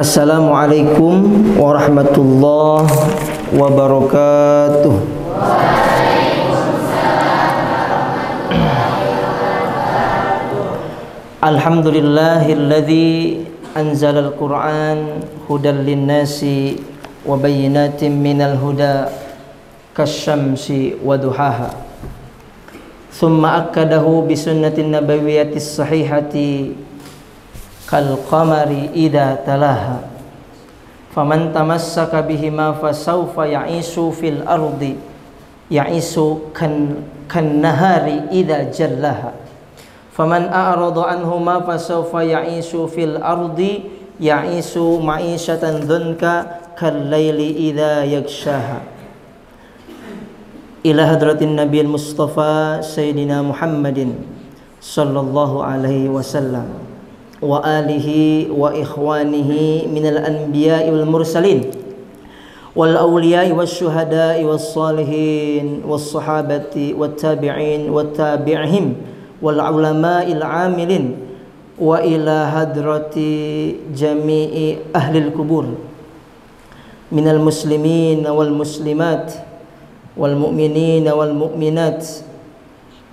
Assalamualaikum warahmatullahi wabarakatuh. Alhamdulillahilladzi anzalal Qur'an hudan linnasi wa bayyinatin minal huda kasyamsi wa duhaha. Thumma akkadahu bisunnatin nabawiyyatis sahihati kal qamari idza talaha. Faman tamassaka bihima fasawfa ya'isu fil ardi ya'isu kan nahari idza jallaha. Faman a'rada anhuma fasawfa ya'isu fil ardi ya'isu ma'isyatan dzunka kal laili idza yaghshaha. Ila hadratin nabiyil mustafa sayyidina Muhammadin sallallahu alaihi wasallam wa alihi wa ikhwanihi minal anbiya'i wal mursalin wal awliya'i was syuhada'i was salihin was sahabati wat tabi'in wat tabi'ihim wal ulama'il 'amilin wa ila hadrati jami'i ahlil kubur minal muslimin wal muslimat wal mu'minin wal mu'minat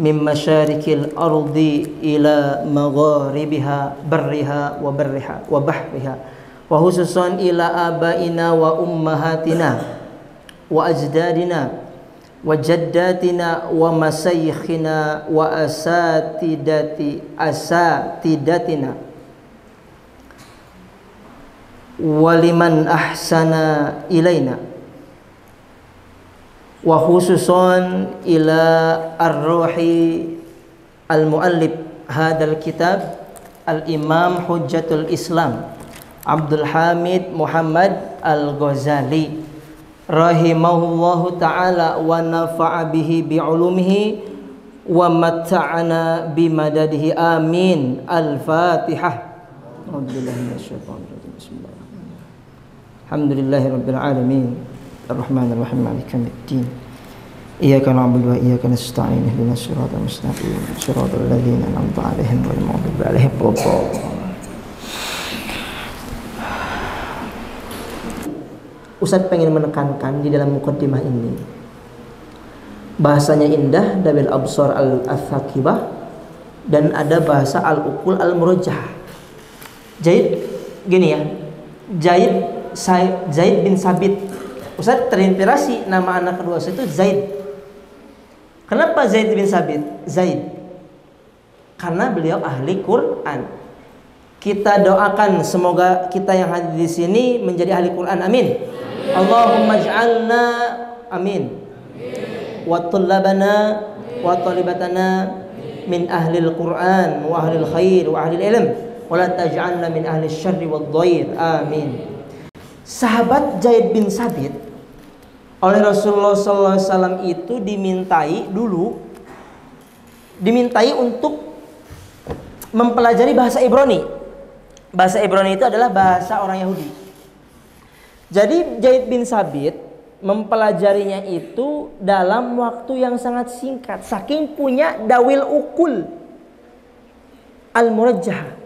min masyarikil ardi ila magharibiha barriha wa bahriha wa khususan ila abaina wa ummahatina wa ajdadina wa jaddatina wa masayikhina wa asatidatina wa liman ahsana ilaina wa khususan ila ar-ruhi al-muallif hadal kitab al-imam hujjatul islam Abdul Hamid Muhammad al-Ghazali rahimahullahu ta'ala wa nafa'a bihi bi'ulumihi wa matta'ana bimadadihi amin. Al-Fatihah. Alhamdulillahi rabbil alamin Ar-Rahman Ar-Rahim Maliki Yawmiddin. Iyyaka na'budu wa iyyaka nasta'in ihdinas siratal mustaqim siratal ladzina an'amta 'alaihim ghairil maghdubi 'alaihim waladdallin. Ustaz pengen menekankan di dalam mukaddimah ini bahasanya indah dabil absar al-thaqibah dan ada bahasa al-uqul al-murajjah. Zaid gini ya. Zaid bin Sabit. Ustaz terinspirasi nama anak kedua saya itu Zaid. Kenapa Zaid bin Sabit? Zaid karena beliau ahli Quran. Kita doakan semoga kita yang hadir di sini menjadi ahli Quran. Amin. Allahumma ij'alna amin. Wa tullabana wa talibatana min ahlil Quran wa ahlil khair wa ahlil ilm wa la taj'alna min ahlil syarri wad dhair. Amin. Sahabat Zaid bin Sabit oleh Rasulullah SAW itu dimintai untuk mempelajari bahasa Ibrani. Bahasa Ibrani itu adalah bahasa orang Yahudi. Jadi Zaid bin Sabit mempelajarinya itu dalam waktu yang sangat singkat. Saking punya dawil ukul al-murajjah.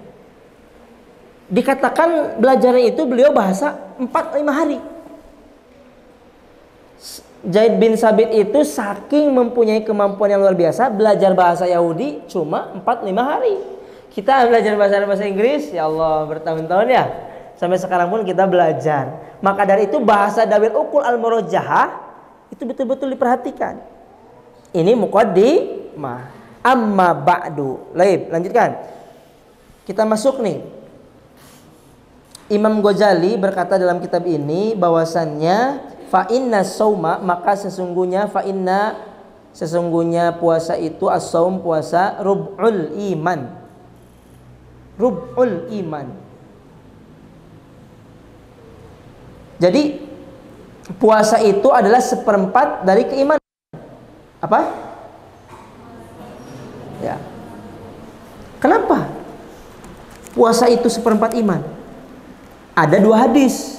Dikatakan belajarnya itu beliau bahasa 4-5 hari. Zaid bin Sabit itu saking mempunyai kemampuan yang luar biasa, belajar bahasa Yahudi cuma 4-5 hari. Kita belajar bahasa Inggris, ya Allah bertahun-tahun ya. Sampai sekarang pun kita belajar. Maka dari itu bahasa dawil ukul al-murajjah itu betul-betul diperhatikan. Ini muqaddimah. Amma ba'du. Lanjutkan. Kita masuk nih. Imam Ghazali berkata dalam kitab ini bahwasannya fa inna sauma maka sesungguhnya puasa itu as-saum puasa rub'ul iman. Rub'ul iman. Jadi puasa itu adalah 1/4 dari keimanan. Apa? Ya. Kenapa? Puasa itu 1/4 iman. Ada 2 hadis.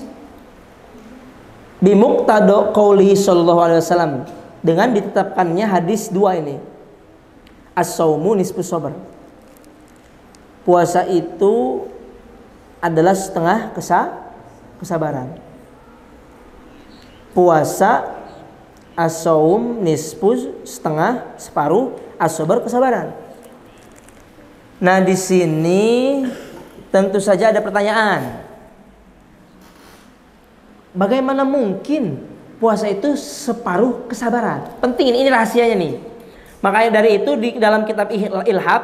Bimuqtada qaulihi sallallahu alaihi wasallam, dengan ditetapkannya hadis 2 ini. As-saumu nisfus sabr. Puasa itu adalah setengah kesabaran. Puasa as-saum nisfu setengah, separuh, as-sabar kesabaran. Nah, di sini tentu saja ada pertanyaan. Bagaimana mungkin puasa itu separuh kesabaran? Penting ini rahasianya nih. Makanya dari itu di dalam kitab Ilhab,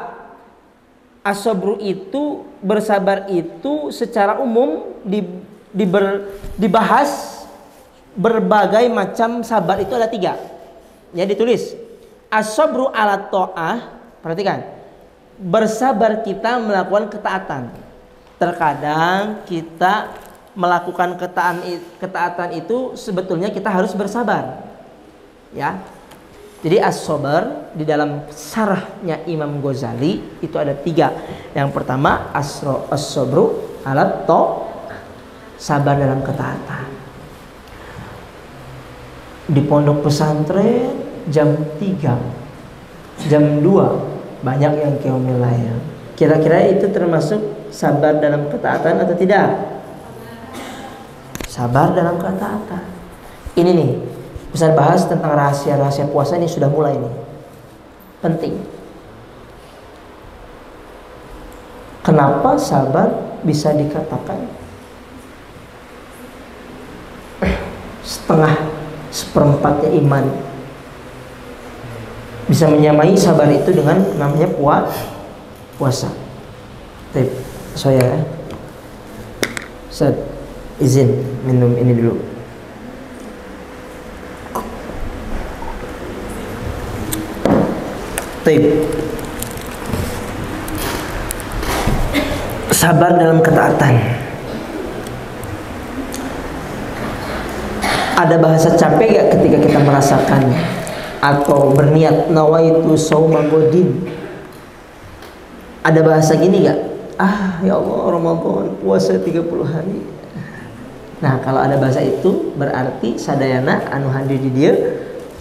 as-sabru itu, bersabar itu secara umum dibahas berbagai macam sabar itu ada 3. Ya, ditulis as-sabru ala ta'ah. Perhatikan, bersabar kita melakukan ketaatan. Terkadang kita melakukan ketaatan itu sebetulnya kita harus bersabar. Ya. Jadi as-sabar di dalam sarahnya Imam Ghazali itu ada 3. Yang pertama as-sabru ala ta'ah, sabar dalam ketaatan. Di pondok pesantren jam 3, jam 2 banyak yang qiyamul lail. Kira-kira itu termasuk sabar dalam ketaatan atau tidak? Sabar dalam ketaatan. Ini nih, bisa bahas tentang rahasia-rahasia puasa ini sudah mulai nih. Penting. Kenapa sabar bisa dikatakan setengah, seperempatnya iman? Bisa menyamai sabar itu dengan namanya puasa. Tip, saya izin minum ini dulu. Tip, sabar dalam ketaatan. Ada bahasa capek gak ketika kita merasakan atau berniat nawaitu shauma godin? Ada bahasa gini gak? Ya Allah, Ramadan puasa 30 hari. Nah, kalau ada bahasa itu berarti sadayana anu hadir di dia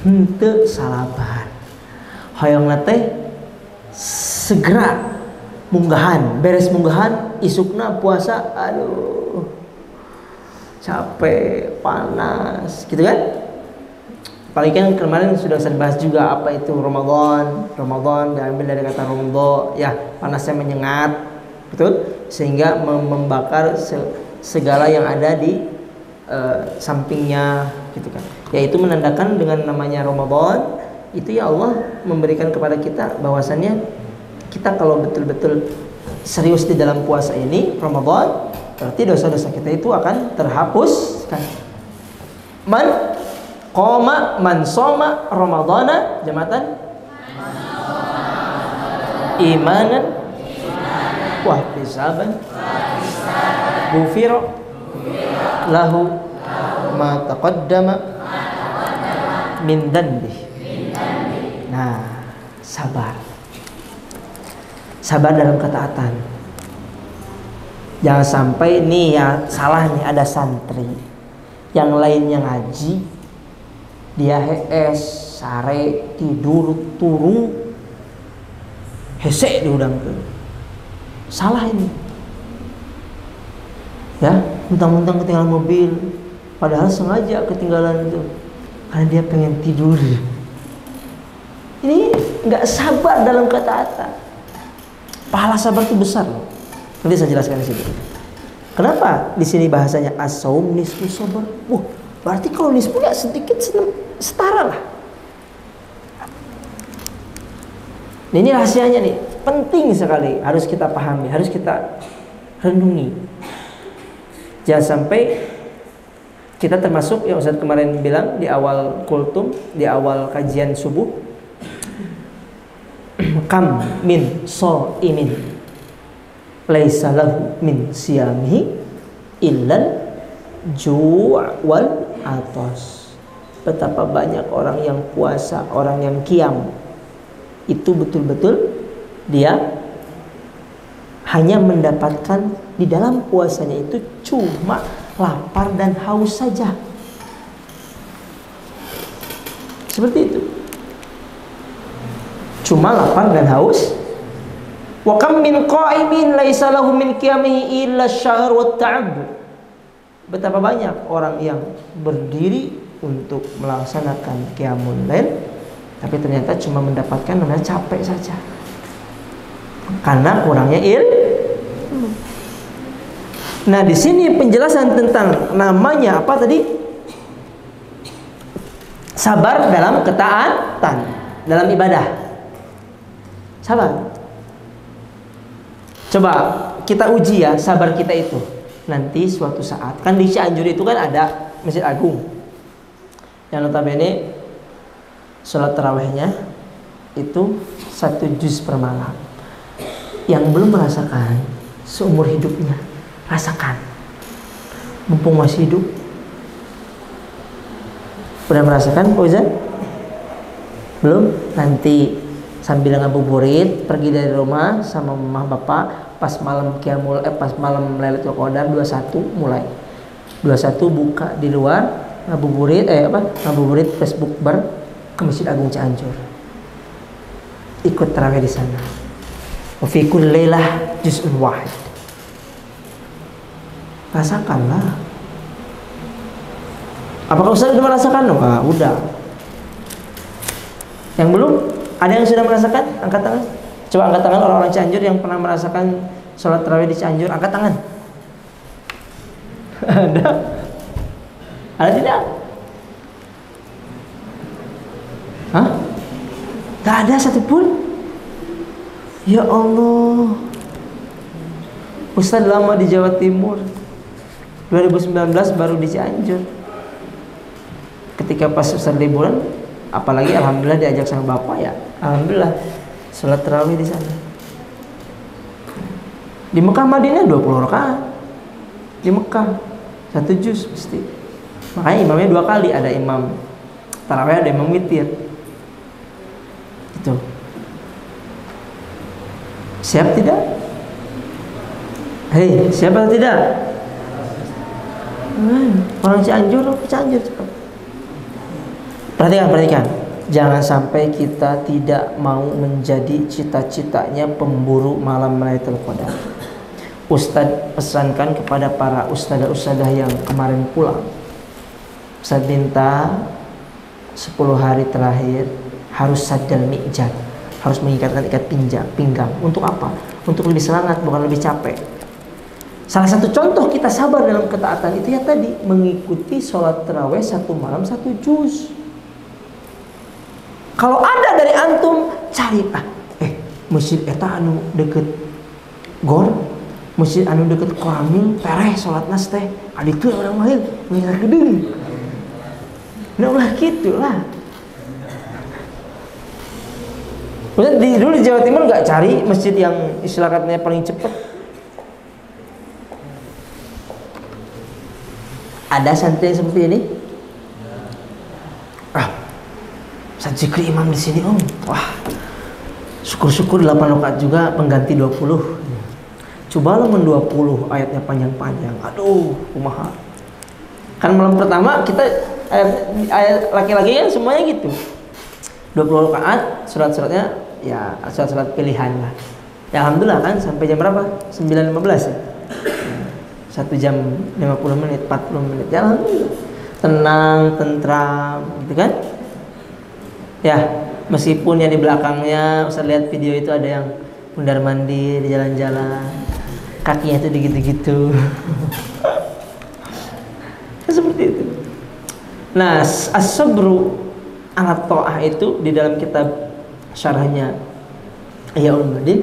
henteu salabar. Hoyongna teh segera munggahan, beres munggahan isukna puasa. Aduh, capek, panas, gitu kan? Apalagi kan kemarin sudah saya bahas juga apa itu Ramadan. Ramadan diambil dari kata romdo, ya, panasnya menyengat, betul? Sehingga membakar segala yang ada di sampingnya, gitu kan? Yaitu menandakan dengan namanya Ramadan itu ya Allah memberikan kepada kita bahwasannya kita kalau betul-betul serius di dalam puasa ini Ramadan, berarti dosa-dosa kita itu akan terhapuskan. Man soma Ramadana jamatan imanan wa ihtisaban ghufira lahu ma taqaddama min dhanbi. Nah, sabar dalam ketaatan. Jangan sampai nih ya salah nih, ada santri yang lainnya ngaji, dia hees, sare, tidur, turu, hese diudangkeun. Salah ini. Ya, mentang-mentang ketinggalan mobil, padahal sengaja ketinggalan itu karena dia pengen tidur. Ini nggak sabar dalam ketaatan. Pahala sabar itu besar loh. Nanti saya jelaskan di situ. Kenapa di sini bahasanya as-saum nisfu sabar? Berarti kalau nisfu ya sedikit setara lah. Nah, ini rahasianya nih, penting sekali, harus kita pahami, harus kita renungi. Jangan sampai kita termasuk yang Ustaz kemarin bilang di awal kultum, di awal kajian subuh, kam min shaimin laisa lahu min siyamihi illal ju' wal atas. Betapa banyak orang yang puasa, orang yang qiyam, itu betul-betul dia hanya mendapatkan di dalam puasanya itu cuma lapar dan haus saja. Seperti itu. Cuma lapar dan haus. Wa kam min qa'imin laisa lahu min qiyamihi illa asy-syahr wa ta'ab. Betapa banyak orang yang berdiri untuk melaksanakan qiyamul lail, tapi ternyata cuma mendapatkan namanya capek saja. Karena kurangnya ilmu. Nah, di sini penjelasan tentang namanya apa tadi? Sabar dalam ketaatan, dalam ibadah. Sabar. Coba kita uji ya sabar kita itu. Nanti suatu saat, kan di Cianjur itu kan ada Masjid Agung yang notabene sholat tarawihnya itu 1 juz per malam. Yang belum merasakan seumur hidupnya, rasakan. Mumpung masih hidup. Udah merasakan Pak Uzan? Belum? Nanti sambil ngabuburit, pergi dari rumah sama mama bapak, pas malam Lailatul Qadar 21 mulai. 21 buka di luar, ngabuburit Facebook bar ke Masjid Agung Cianjur. Ikut tarawih di sana. Wa fi kulli lailah juz'un wahid. Rasakanlah. Apakah Ustaz sudah merasakan? Wah, udah. Yang belum? Ada yang sudah merasakan? Angkat tangan. Coba angkat tangan orang-orang Cianjur yang pernah merasakan sholat tarawih di Cianjur. Angkat tangan. Ada? Ada tidak? Hah? Gak ada satupun? Ya Allah. Ustaz lama di Jawa Timur. 2019 baru di Cianjur. Ketika pas Ustaz liburan, apalagi alhamdulillah diajak sama bapak ya, alhamdulillah sholat tarawih di sana. Di Mekah Madinah 20 rakaat. Di Mekah 1 juz pasti. Makanya imamnya 2 kali, ada imam tarawih, ada imam witir. Gitu. Siap tidak? Hei, siap atau tidak? Orang Cianjur cepat. Perhatikan. Jangan sampai kita tidak mau menjadi cita-citanya pemburu malam Lailatul Qadar. Ustadz pesankan kepada para ustadzah yang kemarin pulang. Ustadz minta 10 hari terakhir harus saddal mi'jad, harus mengikatkan ikat pinggang. Untuk apa? Untuk lebih semangat, bukan lebih capek. Salah satu contoh kita sabar dalam ketaatan itu ya tadi, mengikuti sholat tarawih 1 malam 1 juz. Kalau ada dari antum cari masjid eta anu deket gor, masjid anu deket Koramil, pereh sholat nas teh, adieu orang lain ngingat gedeng. Nah ulah gitulah. Dulu di Jawa Timur nggak cari masjid yang istilah katanya paling cepat. Ada santri yang seperti ini? Ustaz Zikri imam di sini om. Wah, syukur-syukur 8 rakaat juga pengganti 20. Cobalah 20 ayatnya panjang-panjang. Aduh, kumaha. Kan malam pertama kita ayat laki-laki kan semuanya gitu. 20 rakaat, surat-suratnya ya surat-surat pilihan lah. Ya alhamdulillah kan sampai jam berapa? 9.15 ya. 1 jam 50 menit, 40 menit. Ya alhamdulillah. Tenang, tentram, gitu kan? Ya, meskipun yang di belakangnya Ustaz lihat video itu ada yang mundar mandir di jalan-jalan, kakinya itu digitu-gitu. Seperti itu. Nah, as-sabru ala ta'ah itu di dalam kitab syarahnya Ihya Ulumuddin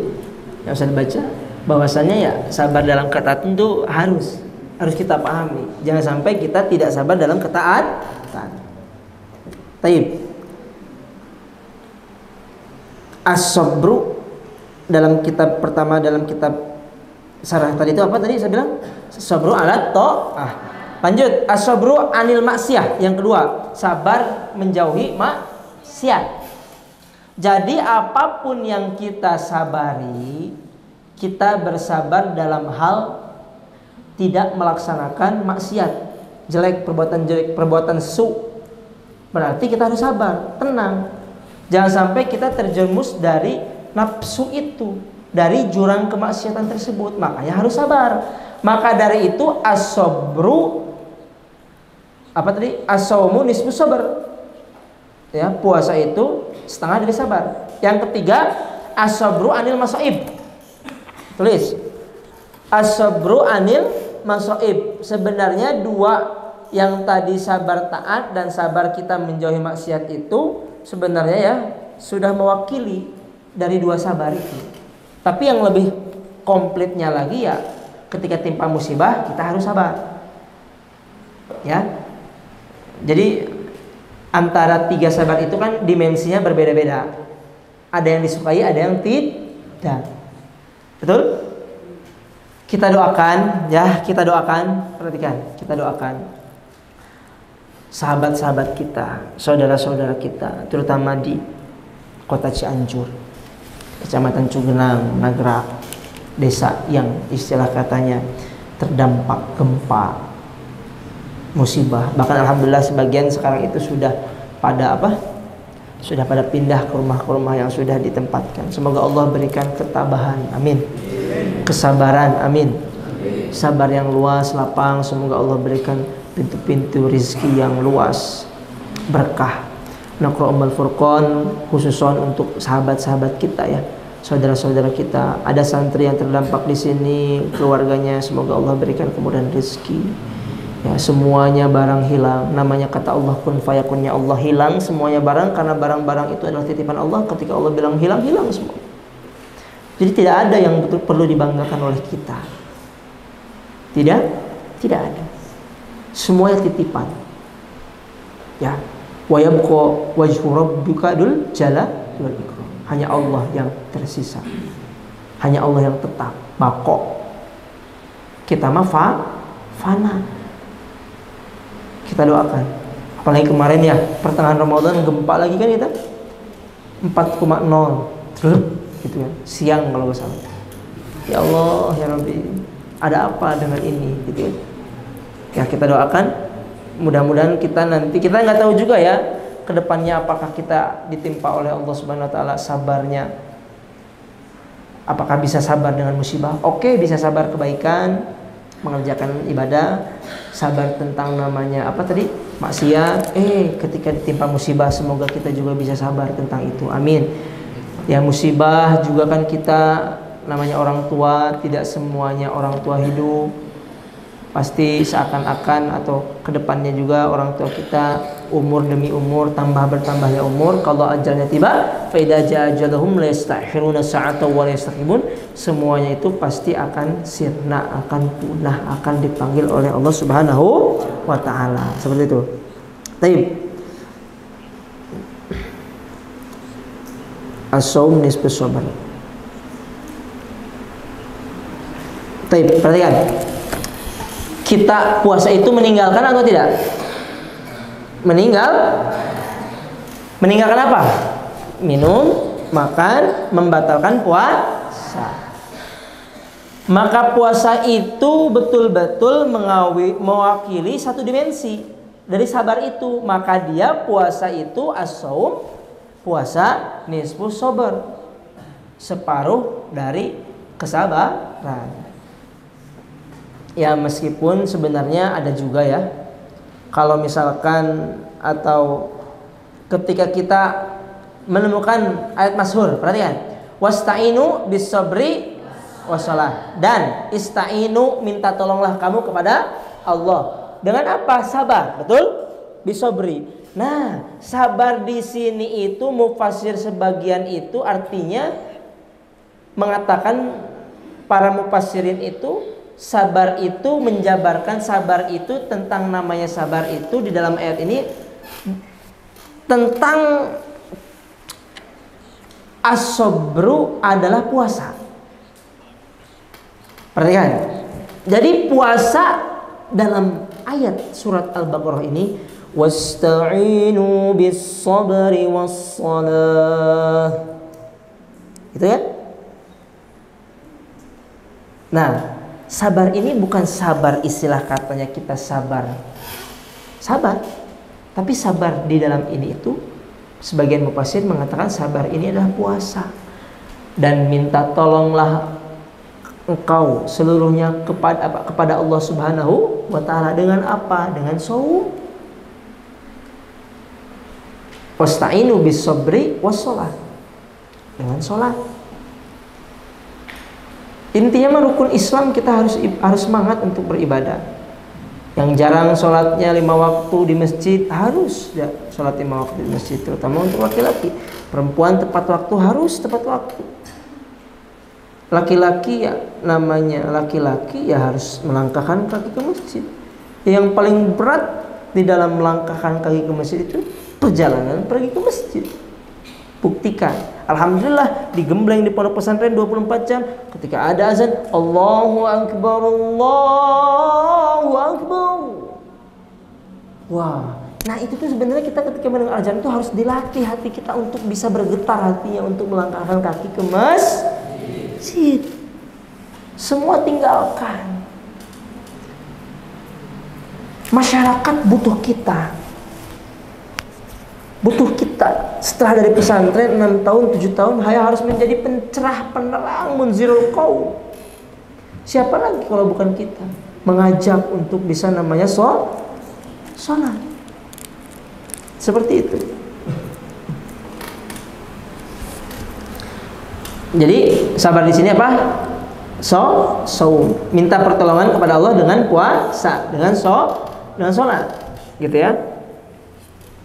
yang Ustaz baca, bahwasanya ya sabar dalam ketaatan itu harus kita pahami. Jangan sampai kita tidak sabar dalam ketaatan. Taib. As-sabru dalam kitab pertama, dalam kitab syarah tadi itu apa tadi saya bilang? Sabru ala ta'ah. Lanjut, as-sabru anil maksiyah. Yang kedua, sabar menjauhi maksiat. Jadi apapun yang kita sabari, kita bersabar dalam hal tidak melaksanakan maksiat, jelek, perbuatan su. Berarti kita harus sabar, tenang. Jangan sampai kita terjerumus dari nafsu itu, dari jurang kemaksiatan tersebut. Makanya harus sabar. Maka dari itu as-sabru apa tadi? As-shaumu nisfu sabr. Ya, puasa itu setengah dari sabar. Yang ketiga, as-sabru anil masaib. Tulis. As-sabru anil masaib. Sebenarnya dua yang tadi sabar taat dan sabar kita menjauhi maksiat itu sebenarnya ya sudah mewakili dari dua sabar itu. Tapi yang lebih komplitnya lagi ya ketika timpa musibah kita harus sabar. Ya. Jadi antara tiga sabar itu kan dimensinya berbeda-beda. Ada yang disukai, ada yang tidak. Betul? Kita doakan, ya, kita doakan, perhatikan, kita doakan sahabat-sahabat kita, saudara-saudara kita, terutama di kota Cianjur, Kecamatan Cugenang, Nagrak, desa yang istilah katanya terdampak gempa, musibah. Bahkan alhamdulillah sebagian sekarang itu sudah pada pindah ke rumah yang sudah ditempatkan. Semoga Allah berikan ketabahan, amin. Kesabaran, amin. Sabar yang luas, lapang. Semoga Allah berikan pintu-pintu rizki yang luas, berkah. Naqra'ul Furqan khususon untuk sahabat-sahabat kita ya, saudara-saudara kita. Ada santri yang terdampak di sini, keluarganya. Semoga Allah berikan kemudahan rizki. Ya, semuanya barang hilang. Namanya kata Allah kun fayakunnya Allah, hilang semuanya barang karena barang-barang itu adalah titipan Allah. Ketika Allah bilang hilang, hilang semua. Jadi tidak ada yang betul perlu dibanggakan oleh kita. Tidak ada. Semuanya titipan. Ya. Wa yabqa wajhu rabbika dzul jalali wal ikram. Hanya Allah yang tersisa. Hanya Allah yang tetap, baqo. Kita mah fana. Kita doakan. Apalagi kemarin ya, pertengahan Ramadan gempa lagi kan kita. 4,0 gitu ya, siang kalau nggak salah. Ya Allah, ya Rabbi, ada apa dengan ini gitu ya. Ya kita doakan, mudah-mudahan kita nanti, kita nggak tahu juga ya kedepannya apakah kita ditimpa oleh Allah Subhanahu Wa Taala sabarnya, apakah bisa sabar dengan musibah? Oke, bisa sabar kebaikan, mengerjakan ibadah, sabar tentang namanya apa tadi, maksiat. Ketika ditimpa musibah semoga kita juga bisa sabar tentang itu, amin. Ya, musibah juga kan kita namanya orang tua, tidak semuanya orang tua hidup. Pasti seakan-akan atau kedepannya juga orang tua kita umur demi umur bertambahnya umur. Kalau ajalnya tiba, fa idza jaa ajaluhum la yastakhiruna sa'atan wa la yastaqdimun. Semuanya itu pasti akan sirna, akan punah, akan dipanggil oleh Allah Subhanahu wa taala. Seperti itu. Taib. As-shaum nisfu sabr. Taib, perhatikan. Kita puasa itu meninggalkan atau tidak? Meninggalkan apa? Minum, makan, membatalkan puasa. Maka puasa itu betul-betul mewakili satu dimensi dari sabar itu. Maka dia puasa itu as-shaum, puasa nisfu sabr, separuh dari kesabaran. Ya, meskipun sebenarnya ada juga ya, kalau misalkan atau ketika kita menemukan ayat masyhur, perhatikan, wasta'inu bis sabri wassalah, dan ista'inu, minta tolonglah kamu kepada Allah dengan apa? Sabar, betul? Bisobri. Nah, sabar di sini itu mufassir sebagian itu artinya mengatakan, para mufassirin itu, sabar itu menjabarkan sabar itu tentang namanya sabar itu di dalam ayat ini tentang as-sabru adalah puasa. Perhatikan. Jadi puasa dalam ayat surat Al-Baqarah ini, wasta'inu bis-sabri was-salah. Gitu ya? Nah, sabar ini bukan sabar istilah katanya kita sabar, tapi sabar di dalam ini itu sebagian mufassir mengatakan sabar ini adalah puasa. Dan minta tolonglah engkau seluruhnya kepada Allah Subhanahu wa taala dengan apa? Dengan shaum. Wasta'inu bis sabri was sholat. Dengan sholat. Intinya mah rukun Islam kita harus semangat untuk beribadah. Yang jarang sholatnya 5 waktu di masjid harus ya sholat 5 waktu di masjid, terutama untuk laki-laki. Perempuan tepat waktu harus tepat waktu. Laki-laki ya namanya laki-laki ya harus melangkahkan kaki ke masjid. Yang paling berat di dalam melangkahkan kaki ke masjid itu perjalanan pergi ke masjid. Buktikan. Alhamdulillah digembleng di pondok pesantren 24 jam. Ketika ada azan, Allahu Akbar, Allahu Akbar. Wah, nah itu tuh sebenarnya kita ketika mendengar azan itu harus dilatih hati kita untuk bisa bergetar hatinya untuk melangkahkan kaki ke masjid. Semua tinggalkan. Masyarakat butuh kita. Butuh kita. Setelah dari pesantren 6 tahun, 7 tahun, Haya harus menjadi pencerah, penerang, munzirul qaum. Siapa lagi kalau bukan kita mengajak untuk bisa namanya sholat. Seperti itu. Jadi sabar di sini apa? Saum. Minta pertolongan kepada Allah dengan puasa, dengan sholat, gitu ya.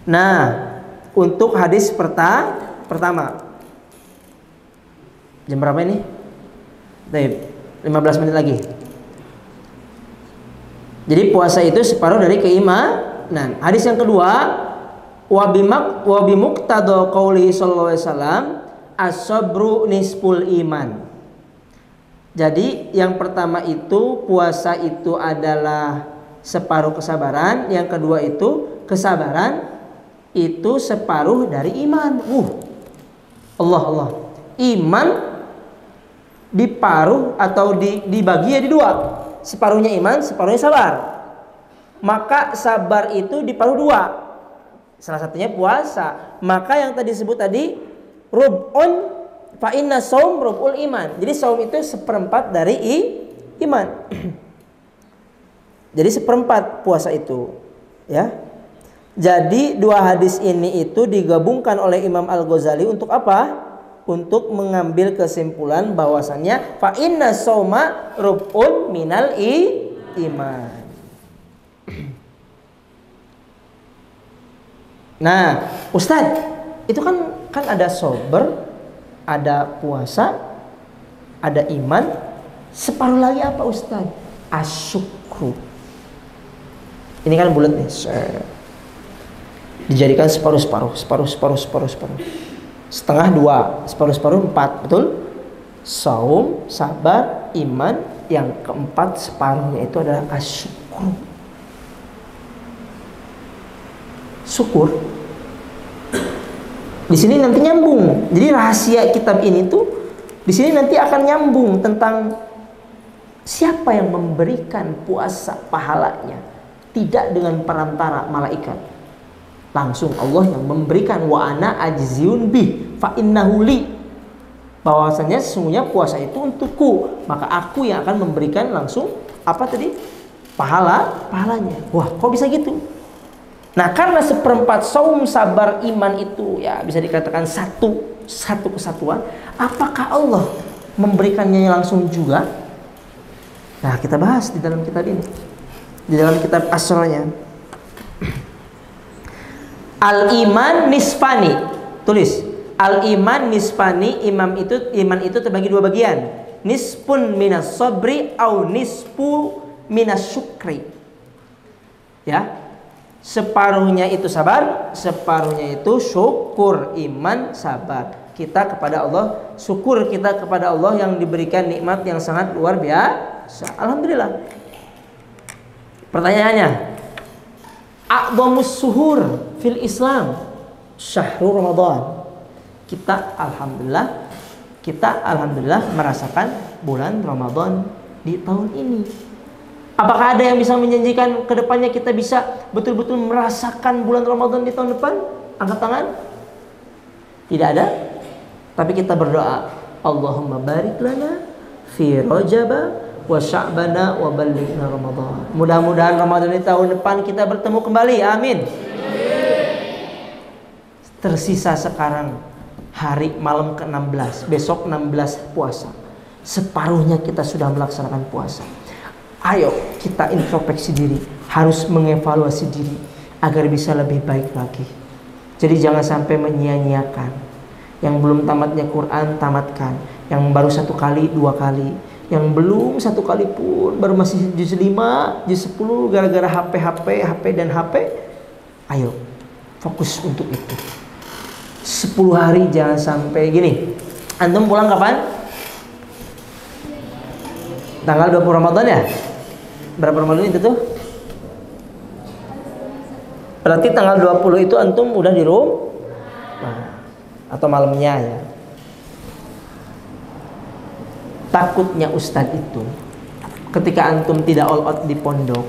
Nah, untuk hadis pertama. Jam berapa ini? Baik, 15 menit lagi. Jadi puasa itu separuh dari keimanan. Hadis yang kedua, wa bimuqtada qauli sallallahu alaihi wasallam, as-sabru nisful iman. Jadi yang pertama itu puasa itu adalah separuh kesabaran, yang kedua itu kesabaran itu separuh dari iman. Allah. Iman diparuh atau dibagi ya di dua. Separuhnya iman, separuhnya sabar. Maka sabar itu diparuh dua. Salah satunya puasa. Maka yang tadi disebut tadi rub'un fa inna shaum rub'ul iman. Jadi saum itu seperempat dari iman. Jadi seperempat puasa itu, ya. Jadi dua hadis ini itu digabungkan oleh Imam Al-Ghazali untuk apa? Untuk mengambil kesimpulan bahwasannya fa inna shauma rub'un minal iman. Nah, Ustadz, itu kan ada sabar, ada puasa, ada iman, separuh lagi apa Ustadz? Asyukru. Ini kan bulat nih. Dijadikan separuh. Setengah 2, separuh 4, betul? Saum, sabar, iman, yang keempat separuhnya itu adalah asyukru. Syukur. Di sini nanti nyambung. Jadi rahasia kitab ini tuh di sini nanti akan nyambung tentang siapa yang memberikan puasa pahalanya, tidak dengan perantara malaikat. Langsung Allah yang memberikan, wa ana ajziun bih fa innahu li. Bahwasanya sesungguhnya puasa itu untukku, maka aku yang akan memberikan langsung apa tadi? Pahalanya. Wah, kok bisa gitu? Nah, karena seperempat saum, sabar, iman itu ya bisa dikatakan satu kesatuan, apakah Allah memberikannya langsung juga? Nah, kita bahas di dalam kitab ini. Di dalam kitab Asranya. Al-iman nisfani. Tulis. Al-iman nisfani, iman itu terbagi dua bagian. Nisfun minas sabri au nisfu minas syukri. Ya. Separuhnya itu sabar, separuhnya itu syukur. Iman, sabar. Kita kepada Allah, syukur kita kepada Allah yang diberikan nikmat yang sangat luar biasa. Alhamdulillah. Pertanyaannya, a'dhamus suhur fil Islam syahrul Ramadan. Kita alhamdulillah merasakan bulan Ramadan di tahun ini. Apakah ada yang bisa menjanjikan ke depannya kita bisa betul-betul merasakan bulan Ramadan di tahun depan? Angkat tangan. Tidak ada. Tapi kita berdoa, Allahumma barik lana fi Rajab wa Sya'bana wa ballighna Ramadan. Mudah-mudahan Ramadan di tahun depan kita bertemu kembali. Amin. Tersisa sekarang hari malam ke-16, besok 16 puasa. Separuhnya kita sudah melaksanakan puasa. Ayo kita introspeksi diri, harus mengevaluasi diri agar bisa lebih baik lagi. Jadi jangan sampai menyia-nyiakan. Yang belum tamatnya Quran, tamatkan. Yang baru 1 kali, 2 kali. Yang belum 1 kali pun, baru masih juz 5, juz 10 gara-gara HP dan HP. Ayo fokus untuk itu. 10 hari jangan sampai gini. Antum pulang kapan? Tanggal 20 Ramadan ya? Berapa Ramadan itu tuh? Berarti tanggal 20 itu antum udah di rumah. Atau malamnya ya. Takutnya Ustadz itu ketika antum tidak all out di pondok,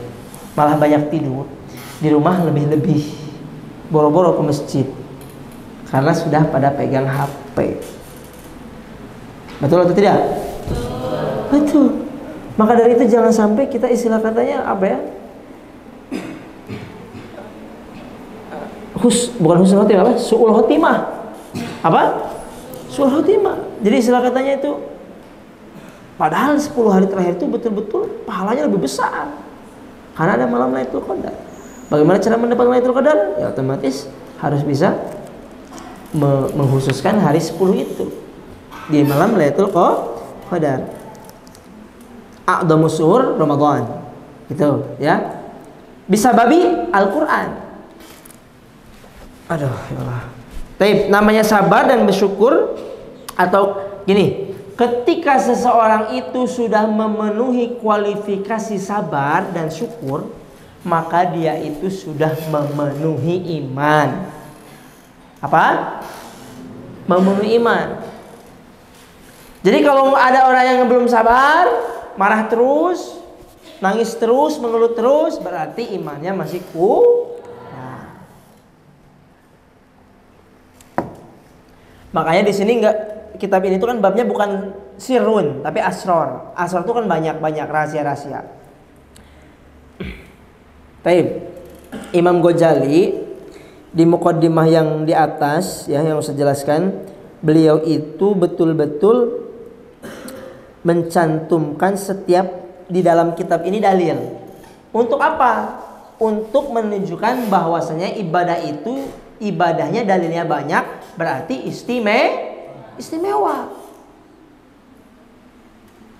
malah banyak tidur, di rumah lebih-lebih boro-boro ke masjid karena sudah pada pegang HP. Betul atau tidak? Betul. Maka dari itu jangan sampai kita istilah katanya apa ya? Bukan husnul khotimah, apa? Su'ul khotimah. Apa? Su'ul khotimah. Jadi istilah katanya itu, padahal 10 hari terakhir itu betul-betul pahalanya lebih besar karena ada malam Lailatul Qadar. Bagaimana cara mendapatkan Lailatul Qadar? Ya otomatis harus bisa mengkhususkan hari 10 itu di malam Lailatul Qadar. A'dhamus syuhur Ramadan. Gitu ya. Bisa babi Al-Qur'an. Aduh ya Allah. Taib, namanya sabar dan bersyukur atau gini, ketika seseorang itu sudah memenuhi kualifikasi sabar dan syukur, maka dia itu sudah memenuhi iman. Apa? Memenuhi iman. Jadi kalau ada orang yang belum sabar, marah terus, nangis terus, mengeluh terus, berarti imannya masih kurang. Makanya di sini kitab ini tuh kan babnya bukan sirrun tapi asror. Asror itu kan banyak rahasia-rahasia. Taib. Imam Ghazali di muqaddimah yang di atas ya yang saya jelaskan, beliau itu betul-betul mencantumkan setiap di dalam kitab ini dalil. Untuk apa? Untuk menunjukkan bahwasanya ibadah itu ibadahnya dalilnya banyak, berarti istimewa.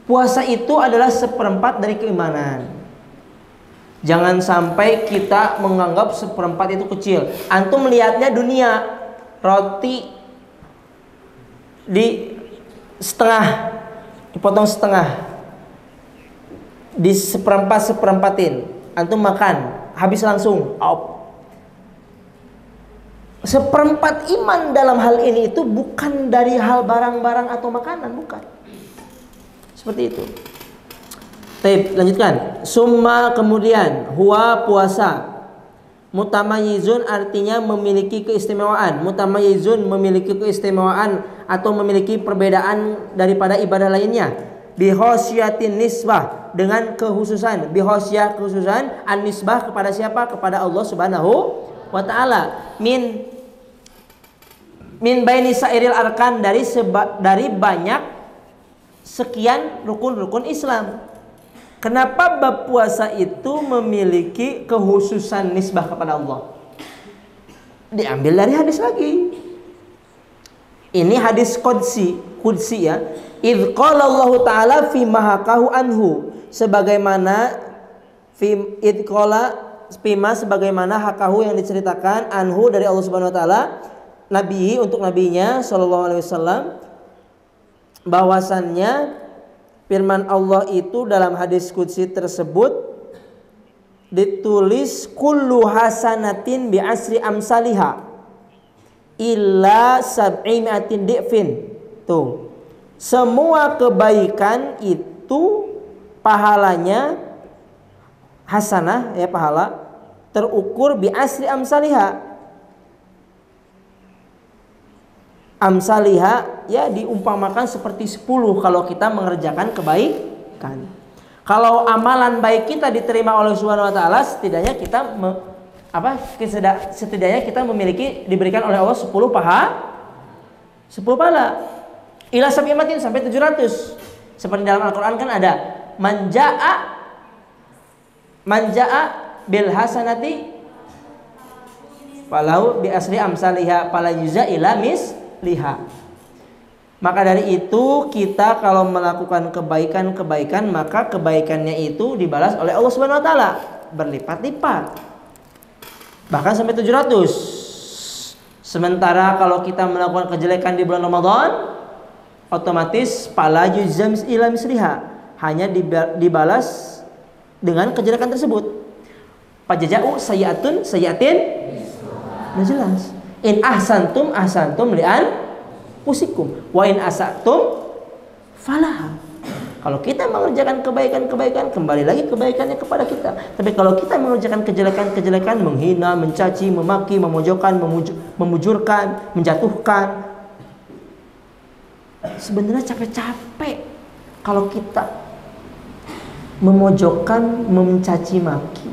Puasa itu adalah 1/4 dari keimanan. Jangan sampai kita menganggap 1/4 itu kecil. Antum melihatnya dunia, roti di setengah, dipotong setengah, di 1/4-1/4-in, antum makan, habis langsung. 1/4 iman dalam hal ini itu bukan dari hal barang-barang atau makanan, bukan. Seperti itu. Baik, lanjutkan. Summa kemudian huwa puasa. Mutamayizun artinya memiliki keistimewaan. Mutamayizun memiliki keistimewaan atau memiliki perbedaan daripada ibadah lainnya. Bihosyatin nisbah, dengan kekhususan. Bihosyah kekhususan, an-nisbah kepada siapa? Kepada Allah Subhanahu wa ta'ala. Min baini sairil arkan, dari banyak sekian rukun-rukun Islam. Kenapa bab puasa itu memiliki kekhususan nisbah kepada Allah? Diambil dari hadis lagi. Ini hadis qudsi ya. Idz qala Allah Ta'ala fi mahakahu anhu, sebagaimana sebagaimana hakahu yang diceritakan anhu dari Allah Subhanahu wa taala, nabi untuk nabinya sallallahu alaihi wasallam, bahwasannya firman Allah itu dalam hadis qudsi tersebut ditulis kullu hasanatin bi asri amsaliha illa sab'imi'atin di'fin. Tuh. Semua kebaikan itu pahalanya hasanah ya, pahala terukur bi asri amsaliha. Amsaliha ya diumpamakan seperti 10 kalau kita mengerjakan kebaikan. Kalau amalan baik kita diterima oleh Subhanahu wa taala, setidaknya kita setidaknya kita diberikan oleh Allah 10 pahala. Ila sab'imatin sampai 700. Seperti dalam Al-Qur'an kan ada manja'a bil hasanati falau bi asri amsalihha fala yujza ila misliha. Maka dari itu kita kalau melakukan kebaikan maka kebaikannya itu dibalas oleh Allah Subhanahu wa taala berlipat-lipat. Bahkan sampai 700. Sementara kalau kita melakukan kejelekan di bulan Ramadan, otomatis fala yujza ila misliha, hanya dibalas dengan kejelekan tersebut. Pajaja'u sayyi'atin. Nah jelas. In ahsantum li'an usikum wa in asatum falah. Kalau kita mengerjakan kebaikan, kembali lagi kebaikannya kepada kita. Tapi kalau kita mengerjakan kejelekan, menghina, mencaci, memaki, memojokkan, memujurkan, menjatuhkan, sebenarnya capek-capek kalau kita memojokkan, mencaci maki.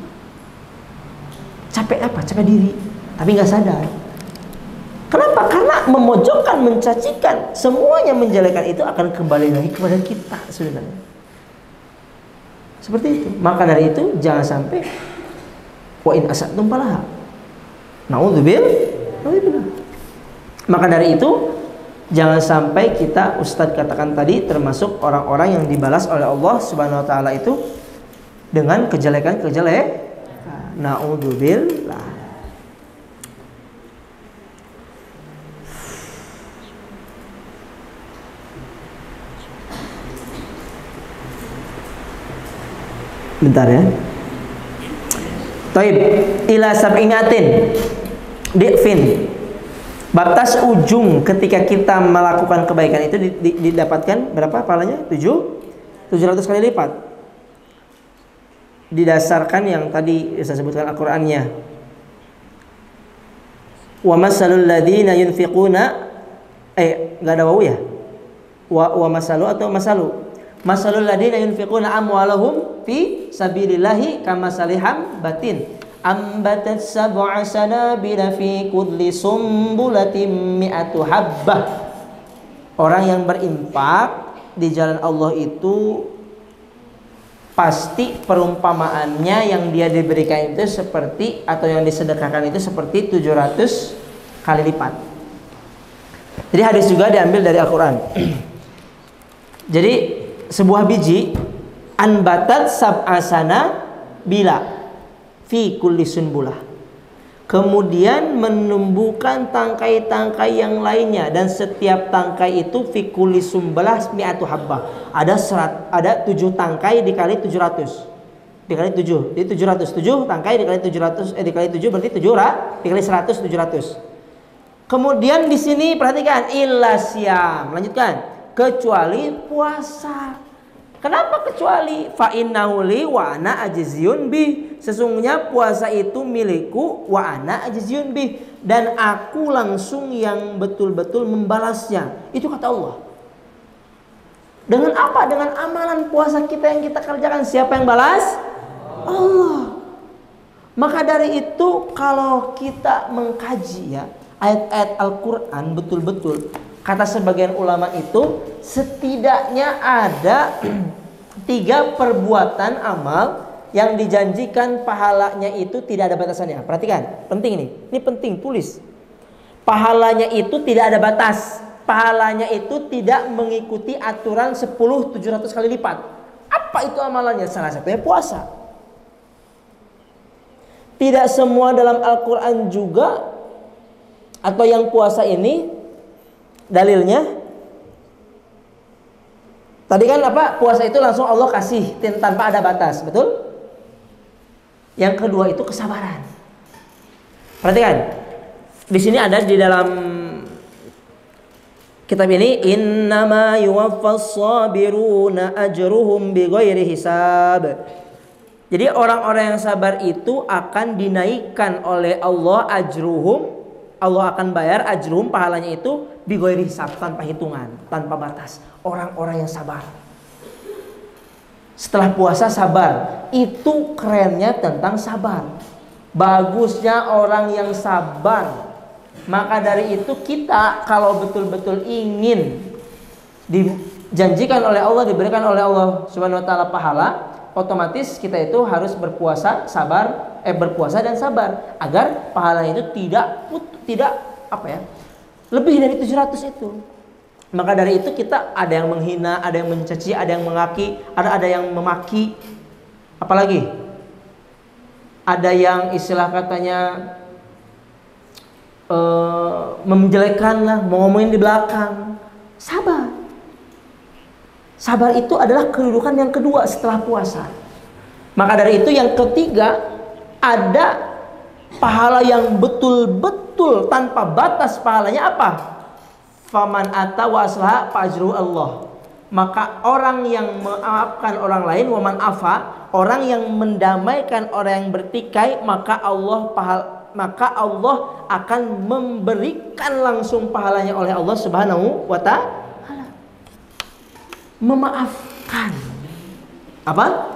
Capek apa? Capek diri, tapi nggak sadar. Kenapa? Karena memojokkan, mencacikan, semuanya menjelekan itu akan kembali lagi kepada kita sebenarnya. Seperti itu. Maka dari itu jangan sampai wa in asatum falaha. Naudzubillah. Maka dari itu jangan sampai kita, Ustadz katakan tadi, termasuk orang-orang yang dibalas oleh Allah Subhanahu wa taala itu dengan kejelekan. Naudzubillah. Bentar ya. Taib ila sab'inatin di'fin. Batas ujung ketika kita melakukan kebaikan itu didapatkan berapa pahalanya? 700 kali lipat. Didasarkan yang tadi saya sebutkan Al-Qur'annya. Wa masalul ladzina yunfiquna enggak ada wawu ya? Wa masalu atau masalu? Masalul ladzina yunfiquna amwalahum fi sabilillahi kamasaliham batin ambatat sab'a sanabila fi kulli sumbulatin mi'atu habbah. Orang yang berinfak di jalan Allah itu pasti perumpamaannya yang dia diberikan itu seperti, atau yang disedekahkan itu seperti 700 kali lipat. Jadi hadis juga diambil dari Al-Quran. Jadi sebuah biji anbatat sab'asana bila fi kulli sunbulah, kemudian menumbuhkan tangkai-tangkai yang lainnya, dan setiap tangkai itu fi kulli sumbulah mi'atu habbah, ada 7 tangkai dikali 700 dikali 7, jadi 700, 7 tangkai dikali 700 dikali 7 berarti 7 dikali 100 700. Kemudian di sini perhatikan illa syam, lanjutkan, kecuali puasa. Kenapa kecuali? Fa innahu li wa ana ajziyun bi. Sesungguhnya puasa itu milikku wa ana ajziyun bi, dan aku langsung yang betul-betul membalasnya. Itu kata Allah. Dengan apa? Dengan amalan puasa kita yang kita kerjakan. Siapa yang balas? Allah. Maka dari itu kalau kita mengkaji ya ayat-ayat Al-Quran betul-betul, kata sebagian ulama itu setidaknya ada 3 perbuatan amal yang dijanjikan pahalanya itu tidak ada batasannya. Perhatikan, penting ini penting, tulis. Pahalanya itu tidak ada batas. Pahalanya itu tidak mengikuti aturan 10 700 kali lipat. Apa itu amalannya? Salah satunya puasa. Tidak semua dalam Al-Quran juga, atau yang puasa ini dalilnya tadi kan apa? Puasa itu langsung Allah kasih tanpa ada batas, betul? Yang kedua itu kesabaran. Perhatikan. Di sini ada di dalam kitab ini, innama yuwaffas sabiruna ajruhum bighairi hisab. Jadi orang-orang yang sabar itu akan dinaikkan oleh Allah ajruhum. Allah akan bayar ajruhum, pahalanya itu bighairi hisab, tanpa hitungan, tanpa batas. Orang-orang yang sabar. Setelah puasa sabar, itu kerennya tentang sabar. bagusnya orang yang sabar. Maka dari itu kita kalau betul-betul ingin dijanjikan oleh Allah, diberikan oleh Allah Subhanahu wa taala pahala, otomatis kita itu harus berpuasa dan sabar agar pahalanya itu tidak lebih dari 700 itu. Maka dari itu kita ada yang menghina, ada yang mencaci, ada yang mengaki, ada yang memaki, apalagi ada yang istilah katanya menjelekkan lah, mau ngomongin di belakang. Sabar itu adalah kedudukan yang kedua setelah puasa. Maka dari itu yang ketiga, ada pahala yang betul-betul tanpa batas pahalanya apa? Faman ata wa aslaha fa ajruhu Allah. Maka orang yang memaafkan orang lain, waman afa, orang yang mendamaikan orang yang bertikai, maka Allah akan memberikan langsung pahalanya oleh Allah Subhanahu wa taala. Memaafkan. Apa?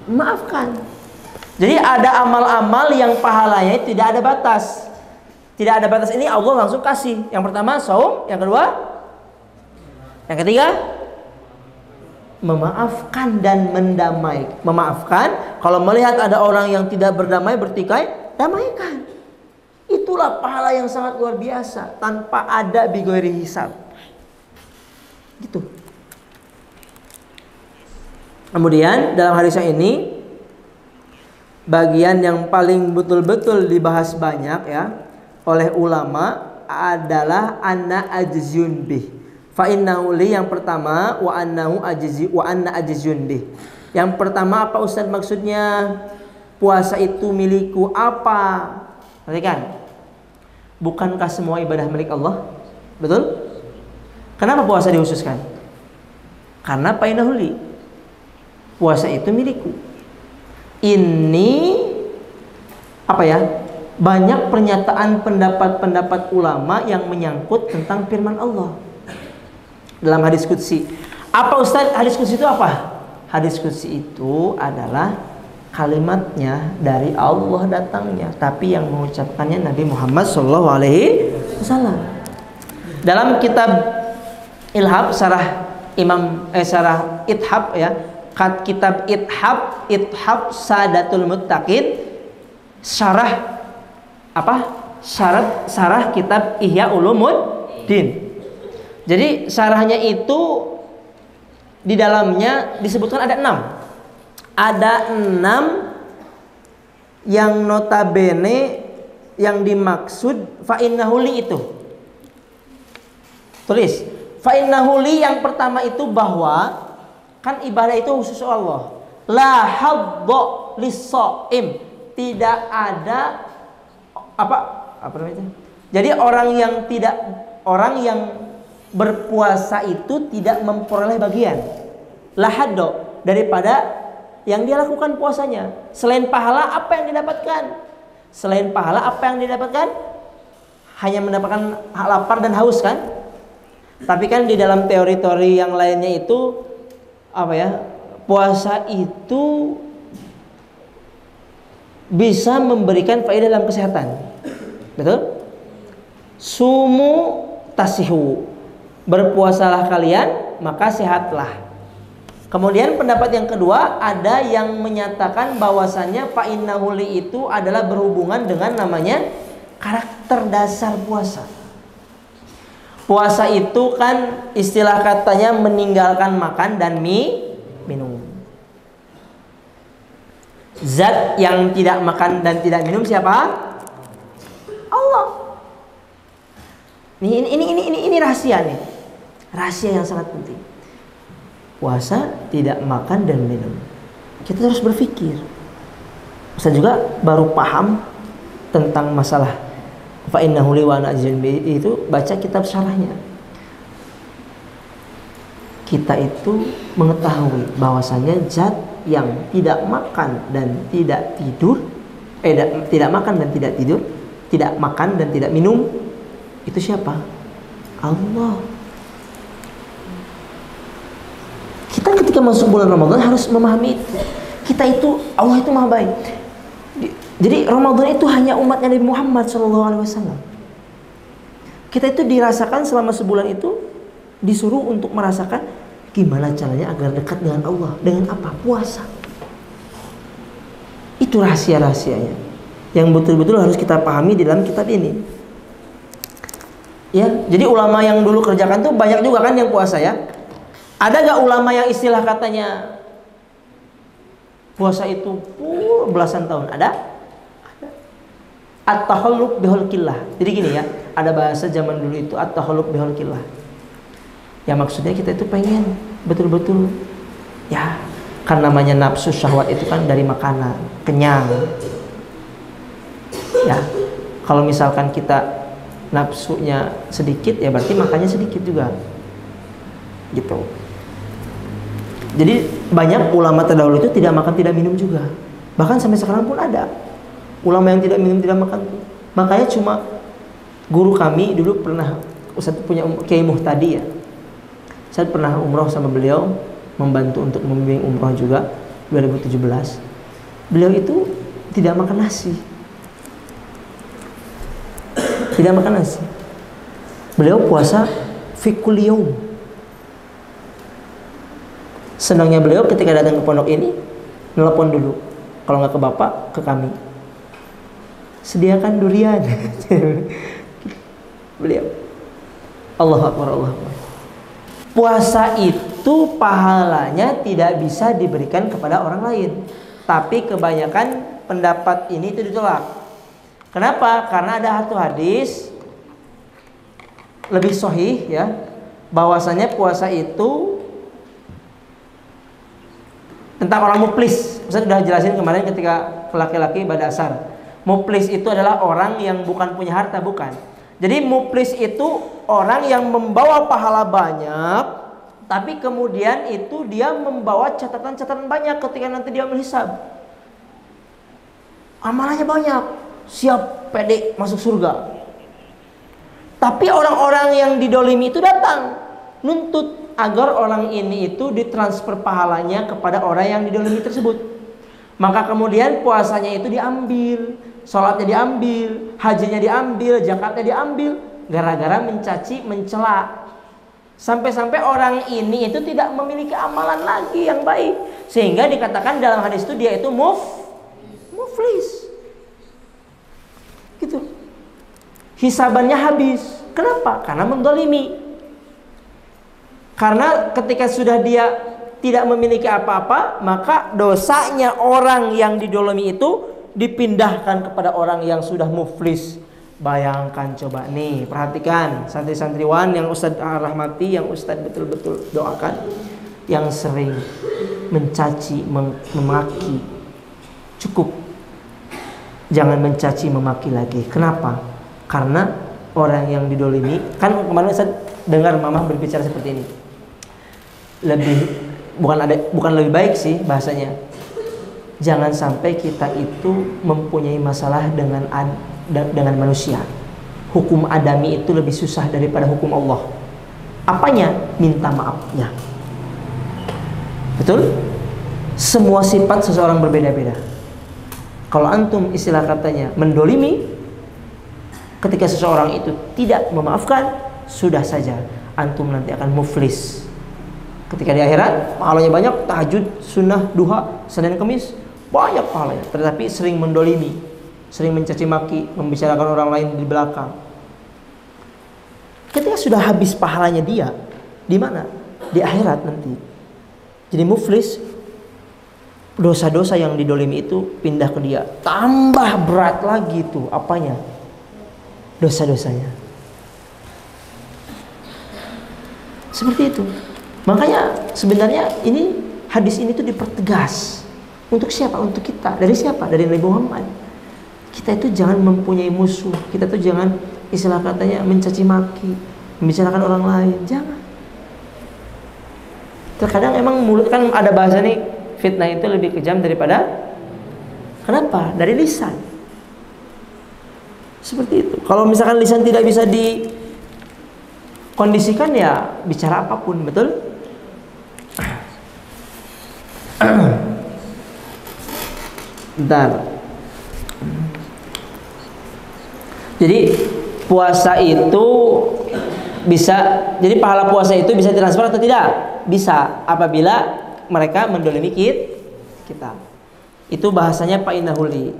Memaafkan. Jadi ada amal-amal yang pahalanya tidak ada batas. Tidak ada batas, ini Allah langsung kasih. Yang pertama saum, yang kedua, yang ketiga memaafkan dan mendamai. Memaafkan, kalau melihat ada orang yang tidak berdamai, bertikai, damaikan. Itulah pahala yang sangat luar biasa tanpa ada bighairi hisab. Gitu. Kemudian dalam hadis yang ini bagian yang paling betul-betul dibahas banyak ya oleh ulama adalah anna ajzun bih. Fa innahu li, yang pertama, wa anna ajzun bih. Yang pertama apa Ustaz maksudnya? Puasa itu milikku apa? Perhatikan. Bukankah semua ibadah milik Allah? Betul? Kenapa puasa dikhususkan? Karena fa innahu li. Puasa itu milikku. Ini apa ya? Banyak pernyataan pendapat ulama yang menyangkut tentang firman Allah dalam hadis qudsi. Apa Ustaz hadis qudsi itu apa? Hadis qudsi itu adalah kalimatnya dari Allah datangnya, tapi yang mengucapkannya Nabi Muhammad SAW. Dalam kitab Ilhab sarah sarah Ithab ya, kitab Ithab Sadatul Muttaqin, syarah kitab Ihya Ulumuddin. Jadi syarahnya itu di dalamnya disebutkan ada 6. Ada 6 yang notabene yang dimaksud fa innahu li itu. Tulis fa innahu li, yang pertama itu bahwa kan ibadah itu khusus Allah. La hadza lis-shaim. Tidak ada apa namanya? Jadi orang yang berpuasa itu tidak memperoleh bagian lahado daripada yang dia lakukan puasanya. Selain pahala apa yang didapatkan? Hanya mendapatkan lapar dan haus kan? Tapi kan di dalam teori-teori yang lainnya itu puasa itu bisa memberikan faedah dalam kesehatan. Betul? Sumu tasihu. Berpuasalah kalian, maka sehatlah. Kemudian pendapat yang kedua, ada yang menyatakan bahwasannya fa innahu li itu adalah berhubungan dengan namanya karakter dasar puasa. Puasa itu kan istilah katanya meninggalkan makan dan minum. Zat yang tidak makan dan tidak minum siapa? Allah. Ini rahasia nih. Rahasia yang sangat penting. Puasa tidak makan dan minum. Kita terus berpikir. Saya juga baru paham tentang masalah fa innahu li wa ana ajzun bi itu baca kitab syarahnya. Kita itu mengetahui bahwasanya zat yang tidak makan dan tidak tidur, tidak makan dan tidak tidur, tidak makan dan tidak minum, itu siapa? Allah. Kita ketika masuk bulan Ramadan harus memahami itu. Kita itu, Allah itu maha baik. Jadi Ramadan itu hanya umatnya Nabi Muhammad SAW. Kita itu dirasakan selama sebulan itu disuruh untuk merasakan gimana caranya agar dekat dengan Allah. Dengan apa? Puasa. Itu rahasia-rahasianya yang betul-betul harus kita pahami di dalam kitab ini. Ya, jadi ulama yang dulu kerjakan tuh banyak juga kan yang puasa ya. Ada gak ulama yang istilah katanya puasa itu belasan tahun? Ada? At-tahalluk bihulqillah. Jadi gini ya, ada bahasa zaman dulu itu at-tahalluk bihulqillah. Ya maksudnya kita itu pengen betul-betul ya, kan namanya nafsu syahwat itu kan dari makanan, kenyang. Ya, kalau misalkan kita nafsunya sedikit ya berarti makannya sedikit juga. Gitu. Jadi banyak ulama terdahulu itu tidak makan tidak minum juga. Bahkan sampai sekarang pun ada ulama yang tidak minum tidak makan. Makanya cuma guru kami dulu pernah, Ustaz punya Kiai Muhtadi ya. Saya pernah umroh sama beliau, membantu untuk membimbing umroh juga 2017. Beliau itu tidak makan nasi. Tidak makan nasi. Beliau puasa fi kulli yaum. Senangnya beliau ketika datang ke pondok ini, nelpon dulu. Kalau nggak ke bapak, ke kami. Sediakan durian. Beliau. Allahu Akbar, Allahu Akbar. Puasa itu pahalanya tidak bisa diberikan kepada orang lain. Tapi kebanyakan pendapat ini itu ditolak. Kenapa? Karena ada satu hadis lebih sahih ya, bahwasanya puasa itu tentang orang muflis. Saya sudah jelasin kemarin ketika laki-laki pada asar. Muflis itu adalah orang yang bukan punya harta, bukan. Jadi muflis itu orang yang membawa pahala banyak, tapi kemudian itu dia membawa catatan-catatan banyak ketika nanti dia menghisab. Amalannya banyak, siap pede masuk surga. Tapi orang-orang yang didolimi itu datang nuntut agar orang ini itu ditransfer pahalanya kepada orang yang didolimi tersebut. Maka kemudian puasanya itu diambil, sholatnya diambil, hajinya diambil, zakatnya diambil, gara-gara mencaci, mencela. Sampai-sampai orang ini itu tidak memiliki amalan lagi yang baik, sehingga dikatakan dalam hadis itu dia itu muflis. Gitu. Hisabannya habis. Kenapa? Karena mendolimi. Karena ketika sudah dia tidak memiliki apa-apa, maka dosanya orang yang didolimi itu dipindahkan kepada orang yang sudah muflis. Bayangkan coba nih, perhatikan santri-santriwan yang Ustadz rahmati, yang Ustadz betul-betul doakan, yang sering mencaci, memaki. Cukup. Jangan mencaci, memaki lagi. Kenapa? Karena orang yang didolimi, kan kemarin Ustadz dengar mamah berbicara seperti ini. Bukan lebih baik sih bahasanya. Jangan sampai kita itu mempunyai masalah dengan manusia. Hukum adami itu lebih susah daripada hukum Allah. Apanya? Minta maafnya. Betul? Semua sifat seseorang berbeda-beda. Kalau antum istilah katanya mendolimi, ketika seseorang itu tidak memaafkan, sudah saja antum nanti akan muflis. Ketika di akhirat pahalanya banyak, tahajud, sunnah, duha, Senin Kemis, banyak pahalanya. Tetapi sering mendolimi, sering mencaci maki, membicarakan orang lain di belakang. Ketika sudah habis pahalanya dia, di mana? Di akhirat nanti. Jadi muflis, dosa-dosa yang didolimi itu pindah ke dia. Tambah berat lagi tuh apanya? Dosa-dosanya. Seperti itu. Makanya sebenarnya ini hadis ini tuh dipertegas. Untuk siapa? Untuk kita. Dari siapa? Dari Nabi Muhammad. Kita itu jangan mempunyai musuh. Kita tuh jangan istilah katanya mencaci maki, membicarakan orang lain. Jangan. Terkadang emang mulut, kan ada bahasa nih, fitnah itu lebih kejam daripada, kenapa? Dari lisan. Seperti itu. Kalau misalkan lisan tidak bisa dikondisikan, ya bicara apapun, betul? Bentar. Jadi puasa itu bisa, jadi pahala puasa itu bisa transfer atau tidak? Bisa, apabila mereka mendolimi kita. Itu bahasanya fa'innahuli.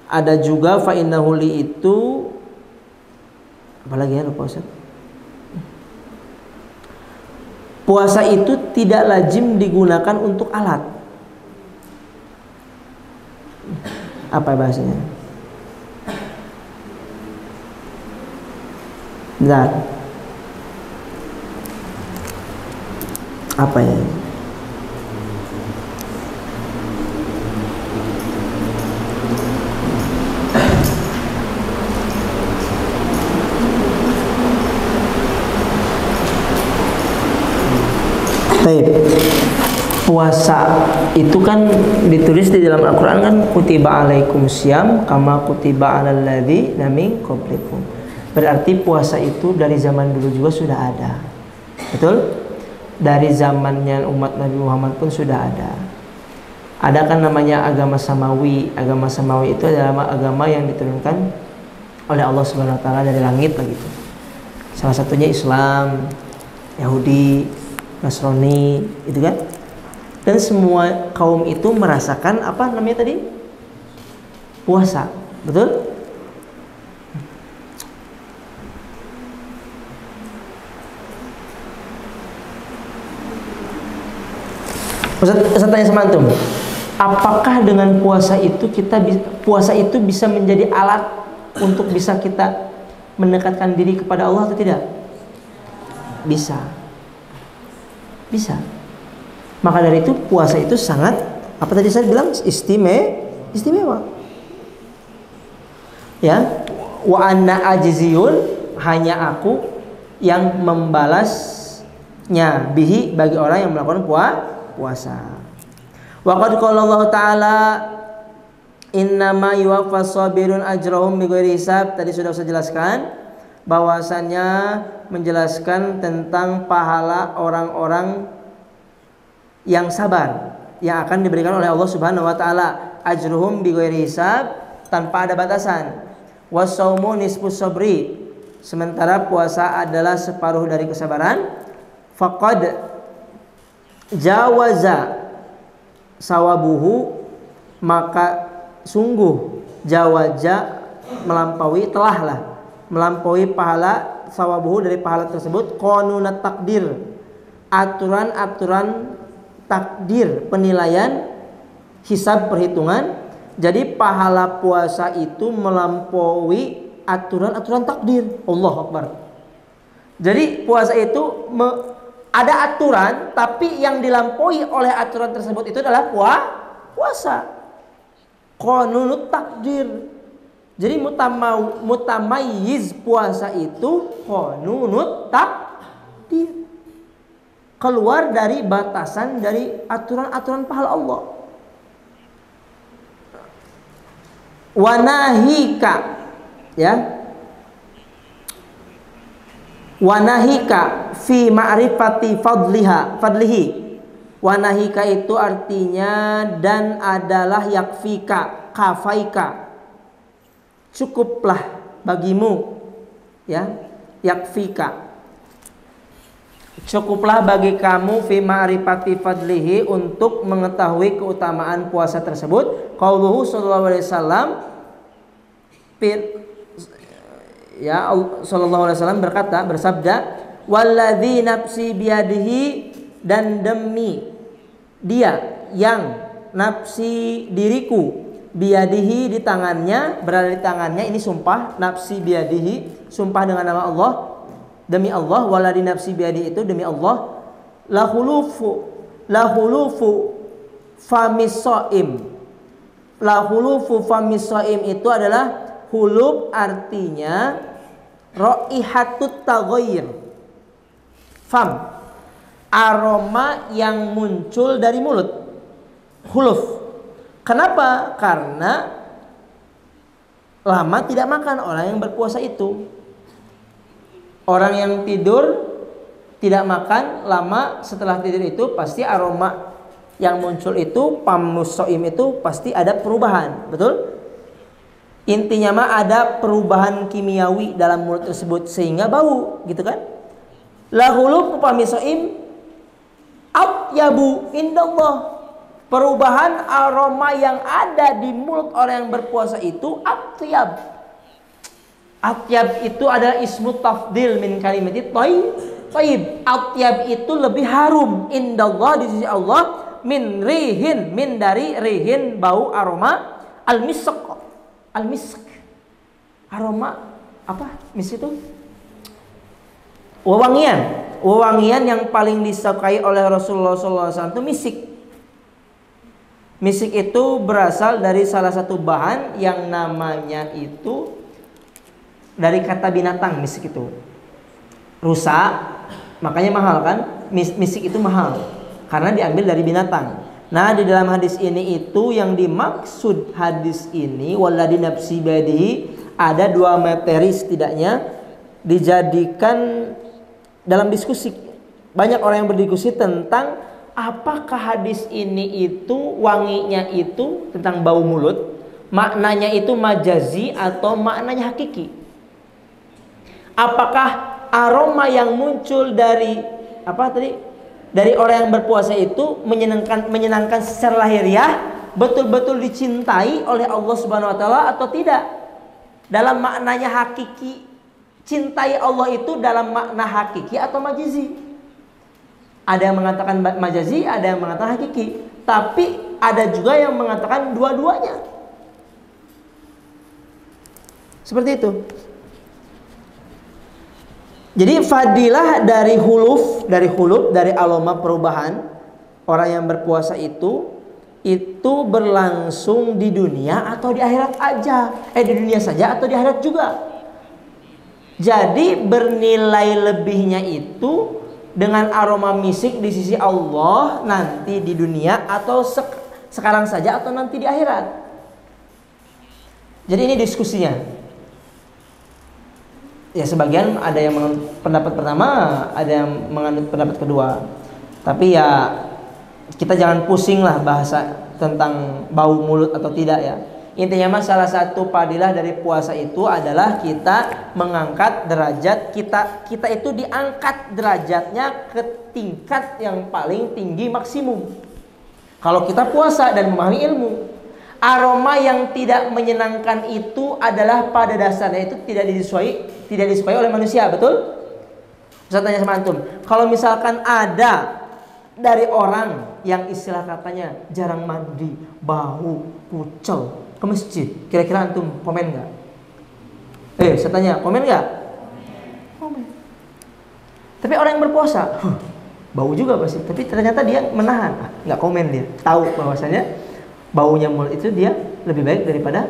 Ada juga fa'innahuli itu apalagi ya lupa Ustaz? Puasa itu tidak lazim digunakan untuk alat. Apa bahasanya? Bentar. Apa ya? Puasa itu kan ditulis di dalam Al-Quran kan kutiba alaikum syam kama kutiba alal ladzina min qablikum. Berarti puasa itu dari zaman dulu juga sudah ada. Betul? Dari zamannya umat Nabi Muhammad pun sudah ada. Ada kan namanya agama samawi. Agama samawi itu adalah agama yang diturunkan oleh Allah Subhanahu wa taala dari langit begitu. Salah satunya Islam, Yahudi, Nasrani, itu kan? Dan semua kaum itu merasakan apa namanya tadi? Puasa, betul? Ustaz tanya sama antum, apakah dengan puasa itu puasa itu bisa menjadi alat untuk bisa kita mendekatkan diri kepada Allah atau tidak? Bisa. Bisa. Maka dari itu puasa itu sangat, apa tadi saya bilang, istimewa. Ya, wa anna ajziyun, hanya aku yang membalasnya bihi bagi orang yang melakukan puasa. Wa qad qala Allah taala innama yuwaffas sabirun ajrahum bighairi hisab. Tadi sudah saya jelaskan bahwasannya menjelaskan tentang pahala orang-orang yang sabar yang akan diberikan oleh Allah Subhanahu wa taala, ajruhum bighairi hisab, tanpa ada batasan. Wasaumu nisfus sabri, sementara puasa adalah separuh dari kesabaran. Faqad jawaza sawabuhu, maka sungguh jawaza melampaui pahala sawabuhu dari pahala tersebut, qanunat takdir, aturan-aturan takdir, penilaian, hisab, perhitungan. Jadi pahala puasa itu melampaui aturan-aturan takdir. Allahu Akbar. Jadi puasa itu ada aturan, tapi yang dilampaui oleh aturan tersebut itu adalah puasa. Qanunut takdir. Jadi mutamayyiz puasa itu qanunut takdir. Keluar dari batasan dari aturan-aturan pahala Allah. Wanahika, ya, wanahika fi ma'rifati fadlihi. Wanahika itu artinya dan adalah yakfika, kafaika, cukuplah bagimu, ya, yakfika, cukuplah bagi kamu fi ma'rifati fadlihi, untuk mengetahui keutamaan puasa tersebut. Qauluhu sallallahu alaihi wasallam, ya, sallallahu alaihi wasallam bersabda, walladzi nafsi biyadihi, dan demi dia yang nafsi diriku biyadihi, di tangannya, berada di tangannya. Ini sumpah, nafsi biyadihi, sumpah dengan nama Allah, demi Allah. Waladi nafsi biadi itu demi Allah. Lahulufu famis shaim. Lahulufu famis shaim itu adalah hulub, artinya raihatut taghayyur. Fam, aroma yang muncul dari mulut. Huluf. Kenapa? Karena lama tidak makan orang yang berpuasa itu. Orang yang tidur tidak makan lama, setelah tidur itu pasti aroma yang muncul itu, famus shaim itu pasti ada perubahan, betul? Intinya mah ada perubahan kimiawi dalam mulut tersebut sehingga bau, gitu kan? Lahulu upami soim atyabu indallah. Perubahan aroma yang ada di mulut orang yang berpuasa itu atyab. Atyab itu adalah ismu tafdil min kalimati thayyib. Atyab itu lebih harum indallah di sisi Allah min rihin, min dari rihin bau aroma al-misk. Al-misk. Aroma apa? Misk itu wewangian. Wewangian yang paling disukai oleh Rasulullah SAW itu misik. Misik itu berasal dari salah satu bahan yang namanya itu dari kata binatang. Misik itu rusa, makanya mahal kan? Misik itu mahal karena diambil dari binatang. Nah, di dalam hadis ini itu yang dimaksud hadis ini walladzi nafsi biyadihi, ada dua materi setidaknya dijadikan dalam diskusi. Banyak orang yang berdiskusi tentang apakah hadis ini itu wanginya itu tentang bau mulut, maknanya itu majazi atau maknanya hakiki. Apakah aroma yang muncul dari dari orang yang berpuasa itu menyenangkan secara lahiriah, betul-betul dicintai oleh Allah Subhanahu wa taala atau tidak? Dalam maknanya hakiki, cintai Allah itu dalam makna hakiki atau majazi? Ada yang mengatakan majazi, ada yang mengatakan hakiki. Tapi ada juga yang mengatakan dua-duanya. Seperti itu. Jadi fadilah dari huluf, dari aroma perubahan orang yang berpuasa itu berlangsung di dunia atau di akhirat aja. Di dunia saja atau di akhirat juga. Jadi bernilai lebihnya itu dengan aroma misik di sisi Allah nanti di dunia atau sekarang saja atau nanti di akhirat. Jadi ini diskusinya. Ya sebagian ada yang menganut pendapat pertama, ada yang menganut pendapat kedua. Tapi ya kita jangan pusing lah bahasa tentang bau mulut atau tidak ya. Intinya mah salah satu fadilah dari puasa itu adalah kita mengangkat derajat kita itu diangkat derajatnya ke tingkat yang paling tinggi maksimum. Kalau kita puasa dan memahami ilmu, aroma yang tidak menyenangkan itu adalah pada dasarnya itu tidak disukai oleh manusia, betul? Saya tanya sama antum, kalau misalkan ada dari orang yang istilah katanya jarang mandi, bau, kucel ke masjid, kira-kira antum komen nggak? Saya tanya, komen nggak? Komen. Tapi orang yang berpuasa, bau juga pasti. Tapi ternyata dia menahan, nggak komen dia. Tahu bahwasanya baunya mulut itu dia lebih baik daripada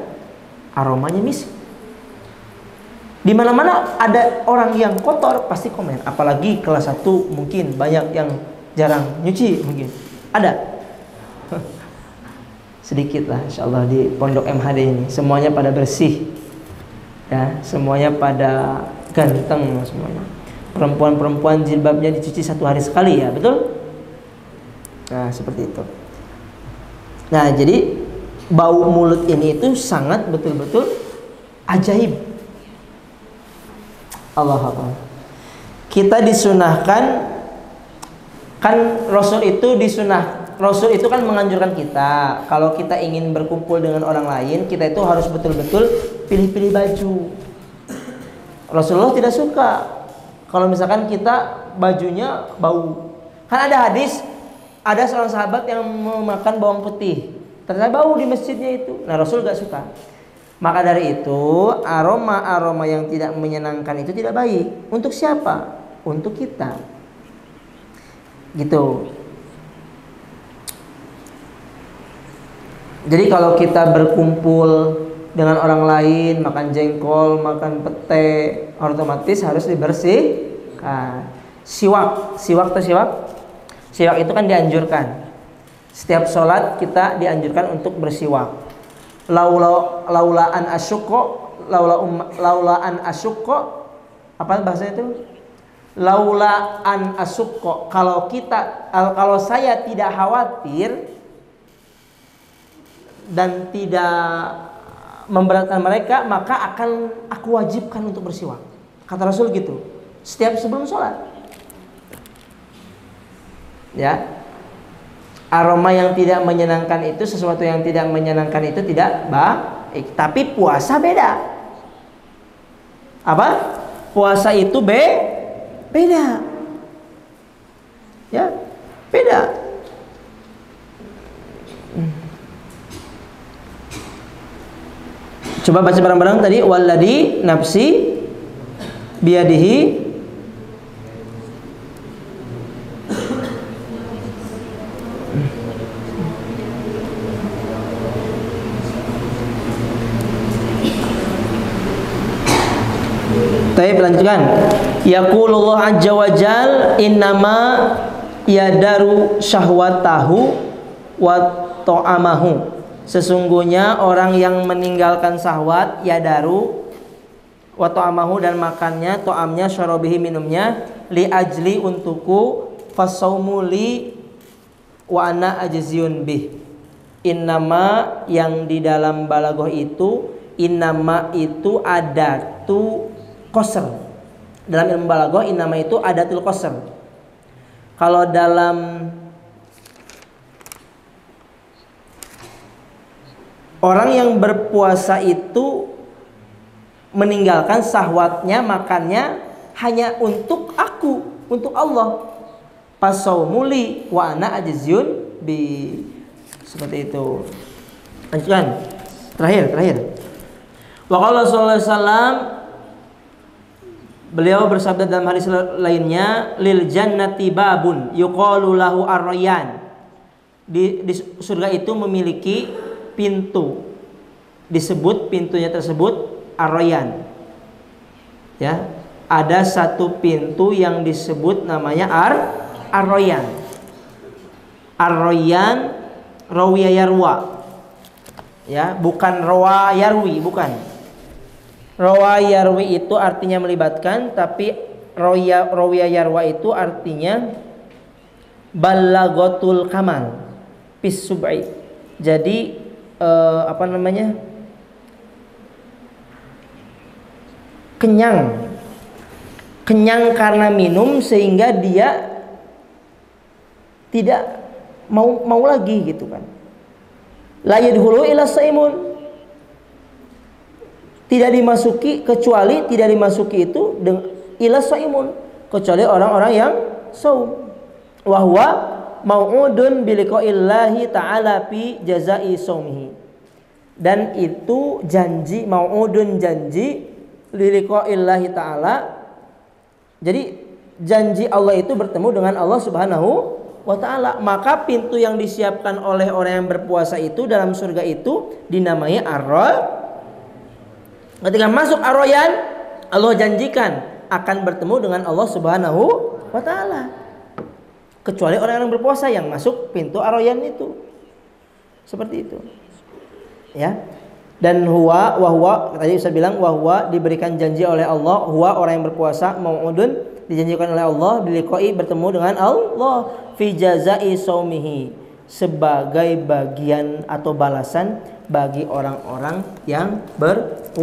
aromanya misk. Di mana-mana ada orang yang kotor pasti komen. Apalagi kelas 1 mungkin banyak yang jarang nyuci mungkin. Ada. Sedikit lah insyaallah di pondok MHD ini semuanya pada bersih ya, semuanya pada ganteng semuanya. Perempuan-perempuan jilbabnya dicuci 1 hari sekali ya, betul? Nah seperti itu. Nah jadi bau mulut ini itu sangat betul-betul ajaib. Allah Akbar. Kita disunahkan, kan Rasul itu kan menganjurkan kita kalau kita ingin berkumpul dengan orang lain, kita itu harus betul-betul pilih-pilih baju. Rasulullah tidak suka kalau misalkan kita bajunya bau. Kan ada hadis, ada seorang sahabat yang memakan bawang putih, ternyata bau di masjidnya itu. Nah Rasul gak suka. Maka dari itu aroma-aroma yang tidak menyenangkan itu tidak baik. Untuk siapa? Untuk kita. Gitu. Jadi kalau kita berkumpul dengan orang lain, makan jengkol, makan pete, otomatis harus dibersihkan. Siwak itu kan dianjurkan. Setiap sholat kita dianjurkan untuk bersiwak. Laula an asyukko, apa bahasa itu? Laula an asyukko. Kalau saya tidak khawatir dan tidak memberatkan mereka, maka akan aku wajibkan untuk bersiwak. Kata Rasul gitu. Setiap sebelum sholat. Ya. Aroma yang tidak menyenangkan itu, sesuatu yang tidak menyenangkan itu tidak baik. Tapi puasa beda. Apa? Puasa itu beda. Ya, beda. Coba baca bareng-bareng tadi, walladzi nafsi biyadihi Taib, lanjutkan. Yaqulullah azza wa jal innama yadaru syahwatahu wa ta'amahu. Sesungguhnya orang yang meninggalkan syahwat, yadaru wa ta'amahu, dan makannya, ta'amnya, syarabihi, minumnya, li ajli, untukku, fasaumu li wa ana ajziyun bih. Innama, yang di dalam balaghah itu, innama itu adatu qasr. Dalam ilmu balaghah innama itu adatul qasr. Kalau dalam orang yang berpuasa itu meninggalkan syahwatnya, makannya hanya untuk aku, untuk Allah. Pasaumuli wa ana ajziyun bi. Seperti itu. Lanjutkan. Terakhir. Wa qala sallallahu alaihi wasallam, beliau bersabda dalam hadis lainnya, lil jannati babun yuqalu lahu ar-rayyan. Di surga itu memiliki pintu, disebut pintunya tersebut ar-rayyan. Ya, ada satu pintu yang disebut namanya ar-rayyan. Ar-rayyan rawiya yarwa. Ya, bukan rawa yarwi, bukan. Rawa yarwi itu artinya melibatkan, tapi rawiya yarwa itu artinya balaghatul kamal fis sub'i. Jadi kenyang karena minum, sehingga dia tidak mau lagi gitu kan. La yadkhulu ila saimun, tidak dimasuki itu ila saimun, kecuali orang-orang yang saum. Wa huwa mau'udun biliqa'illahi ta'ala fi jazai saumihi. Dan itu janji, mau'udun janji, biliqa'illahi ta'ala. Jadi janji Allah itu bertemu dengan Allah Subhanahu wa ta'ala. Maka pintu yang disiapkan oleh orang yang berpuasa itu dalam surga itu dinamai ar-rayyan. Ketika masuk ar-rayyan, Allah janjikan akan bertemu dengan Allah Subhanahu wa ta'ala. Kecuali orang yang berpuasa yang masuk pintu ar-rayyan itu. Seperti itu. Ya. Dan huwa tadi saya bilang huwa diberikan janji oleh Allah, huwa orang yang berpuasa, mau'udun dijanjikan oleh Allah, biliqa'i bertemu dengan Allah, fi jazai saumihi, sebagai bagian atau balasan bagi orang-orang yang berpuasa.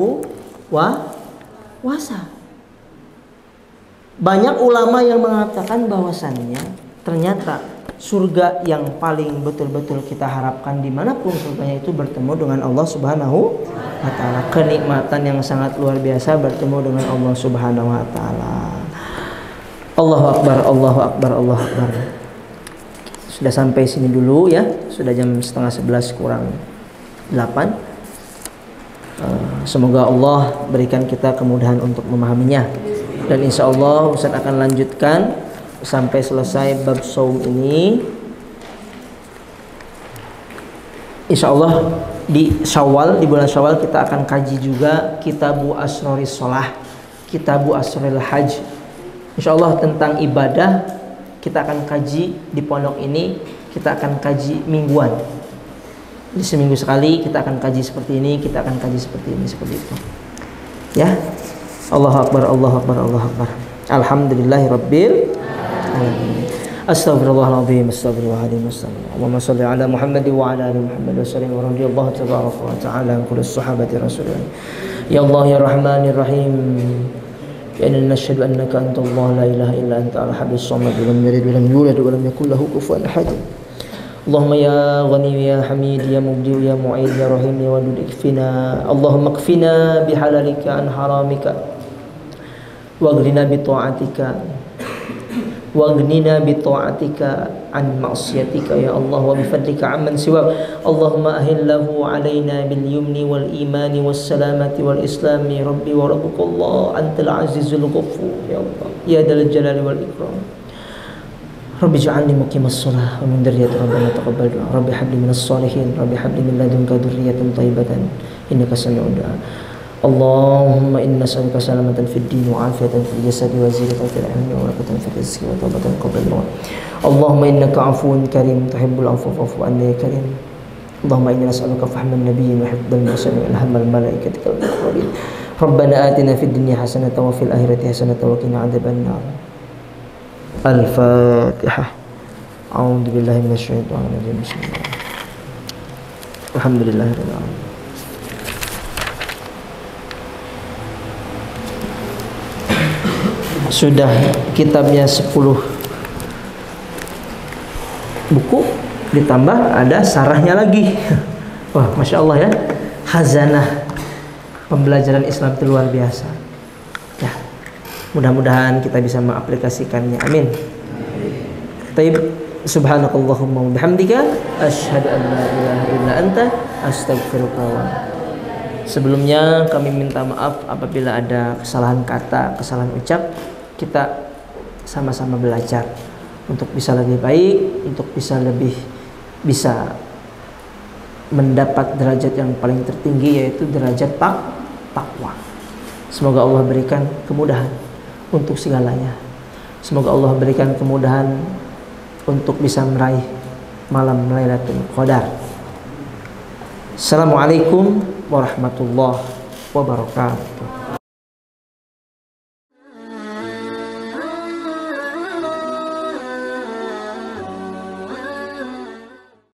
Banyak ulama yang mengatakan bahwasannya ternyata surga yang paling betul-betul kita harapkan dimanapun surganya itu bertemu dengan Allah Subhanahu wa ta'ala. Kenikmatan yang sangat luar biasa bertemu dengan Allah Subhanahu wa ta'ala. Allahu Akbar, Allahu Akbar, Allahu Akbar. Sudah sampai sini dulu ya. Sudah jam 10:30 kurang 8. Semoga Allah berikan kita kemudahan untuk memahaminya. Dan insya Allah Ustaz akan lanjutkan sampai selesai bab saum ini. Insya Allah di Syawal, di bulan Syawal kita akan kaji juga Kitabu Asroris Sholah, Kitabu Asroril Hajj. Insya Allah tentang ibadah kita akan kaji di pondok ini. Kita akan kaji mingguan. Di seminggu sekali kita akan kaji seperti ini, kita akan kaji seperti ini, seperti itu. Ya. Allahu Akbar, Allahu Akbar, Allahu Akbar. Alhamdulillahirabbil alamin. Astaghfirullahaladzim, astaghfirullahaladzim, astaghfirullah. Allahumma salli ala Muhammad wa ala ali Muhammad wa sallim wa radiyallahu tabaraka wa ta'ala an kulli sahabati rasulillah. Ya Allah ya Rahman ya Rahim. Ya inna nashhadu annaka anta Allah la ilaha illa anta al-ahadus samad lam yalid wa lam yulad wa lam yakul lahu kufuwan ahad. Allahumma ya Ghani ya Hamid ya Mubdi ya Mu'id ya Rahim ya Wadud ikfina. Allahumma kfina bihalalika an haramika waghnina bi ta'atika waghnina bi ta'atika an ma'siyatika ya Allah wa bi fadlika amman siwa. Allahumma ahillahu alaina bil yumni wal imani was salamati wal islami rabbi wa rabbuka Allah antal azizul ghafur ya Allah ya dal jalali wal ikram. Rabbi ij'alni muqimas shalah wa min dzurriyyati rabbana taqabbal du'a. Rabbi habli minas shalihin rabbi habli min ladunka dzurriyyatan thayyibatan innaka sami'ud du'a. Allahumma inna nas'aluka salamatan fid din wa afiyatan fil jasadi wa ziyadatan fil ilmi wa barakatan fil rizqi wa tawbatan qabla al-maut. Allahumma innaka 'afuwun karim tuhibbul 'afwa fa'fu 'anni ya karim. Allahumma inna nas'aluka fahman nabiyyin wa hifdzal mursalin wa ilhamal malaikati wal muqarrabin. Rabbana atina fid dunya hasanatan wa fil akhirati hasanatan wa qina 'adzabannar. Al-Fatihah. A'udzu billahi minasy syaithanir rajim. Bismillah. Alhamdulillahirabbil alamin. Sudah kitabnya 10 buku ditambah ada sarahnya lagi. Wah, Masya Allah ya, khazanah pembelajaran Islam itu luar biasa ya. Mudah-mudahan kita bisa mengaplikasikannya, amin. Taib, subhanakallahumma wa bihamdika asyhadu an la ilaha illa anta astaghfiruka wa. Sebelumnya kami minta maaf apabila ada kesalahan kata, kesalahan ucap. Kita sama-sama belajar untuk bisa lebih baik, untuk bisa mendapat derajat yang paling tertinggi, yaitu derajat takwa. Semoga Allah berikan kemudahan untuk segalanya. Semoga Allah berikan kemudahan untuk bisa meraih malam Lailatul Qadar. Assalamualaikum warahmatullahi wabarakatuh.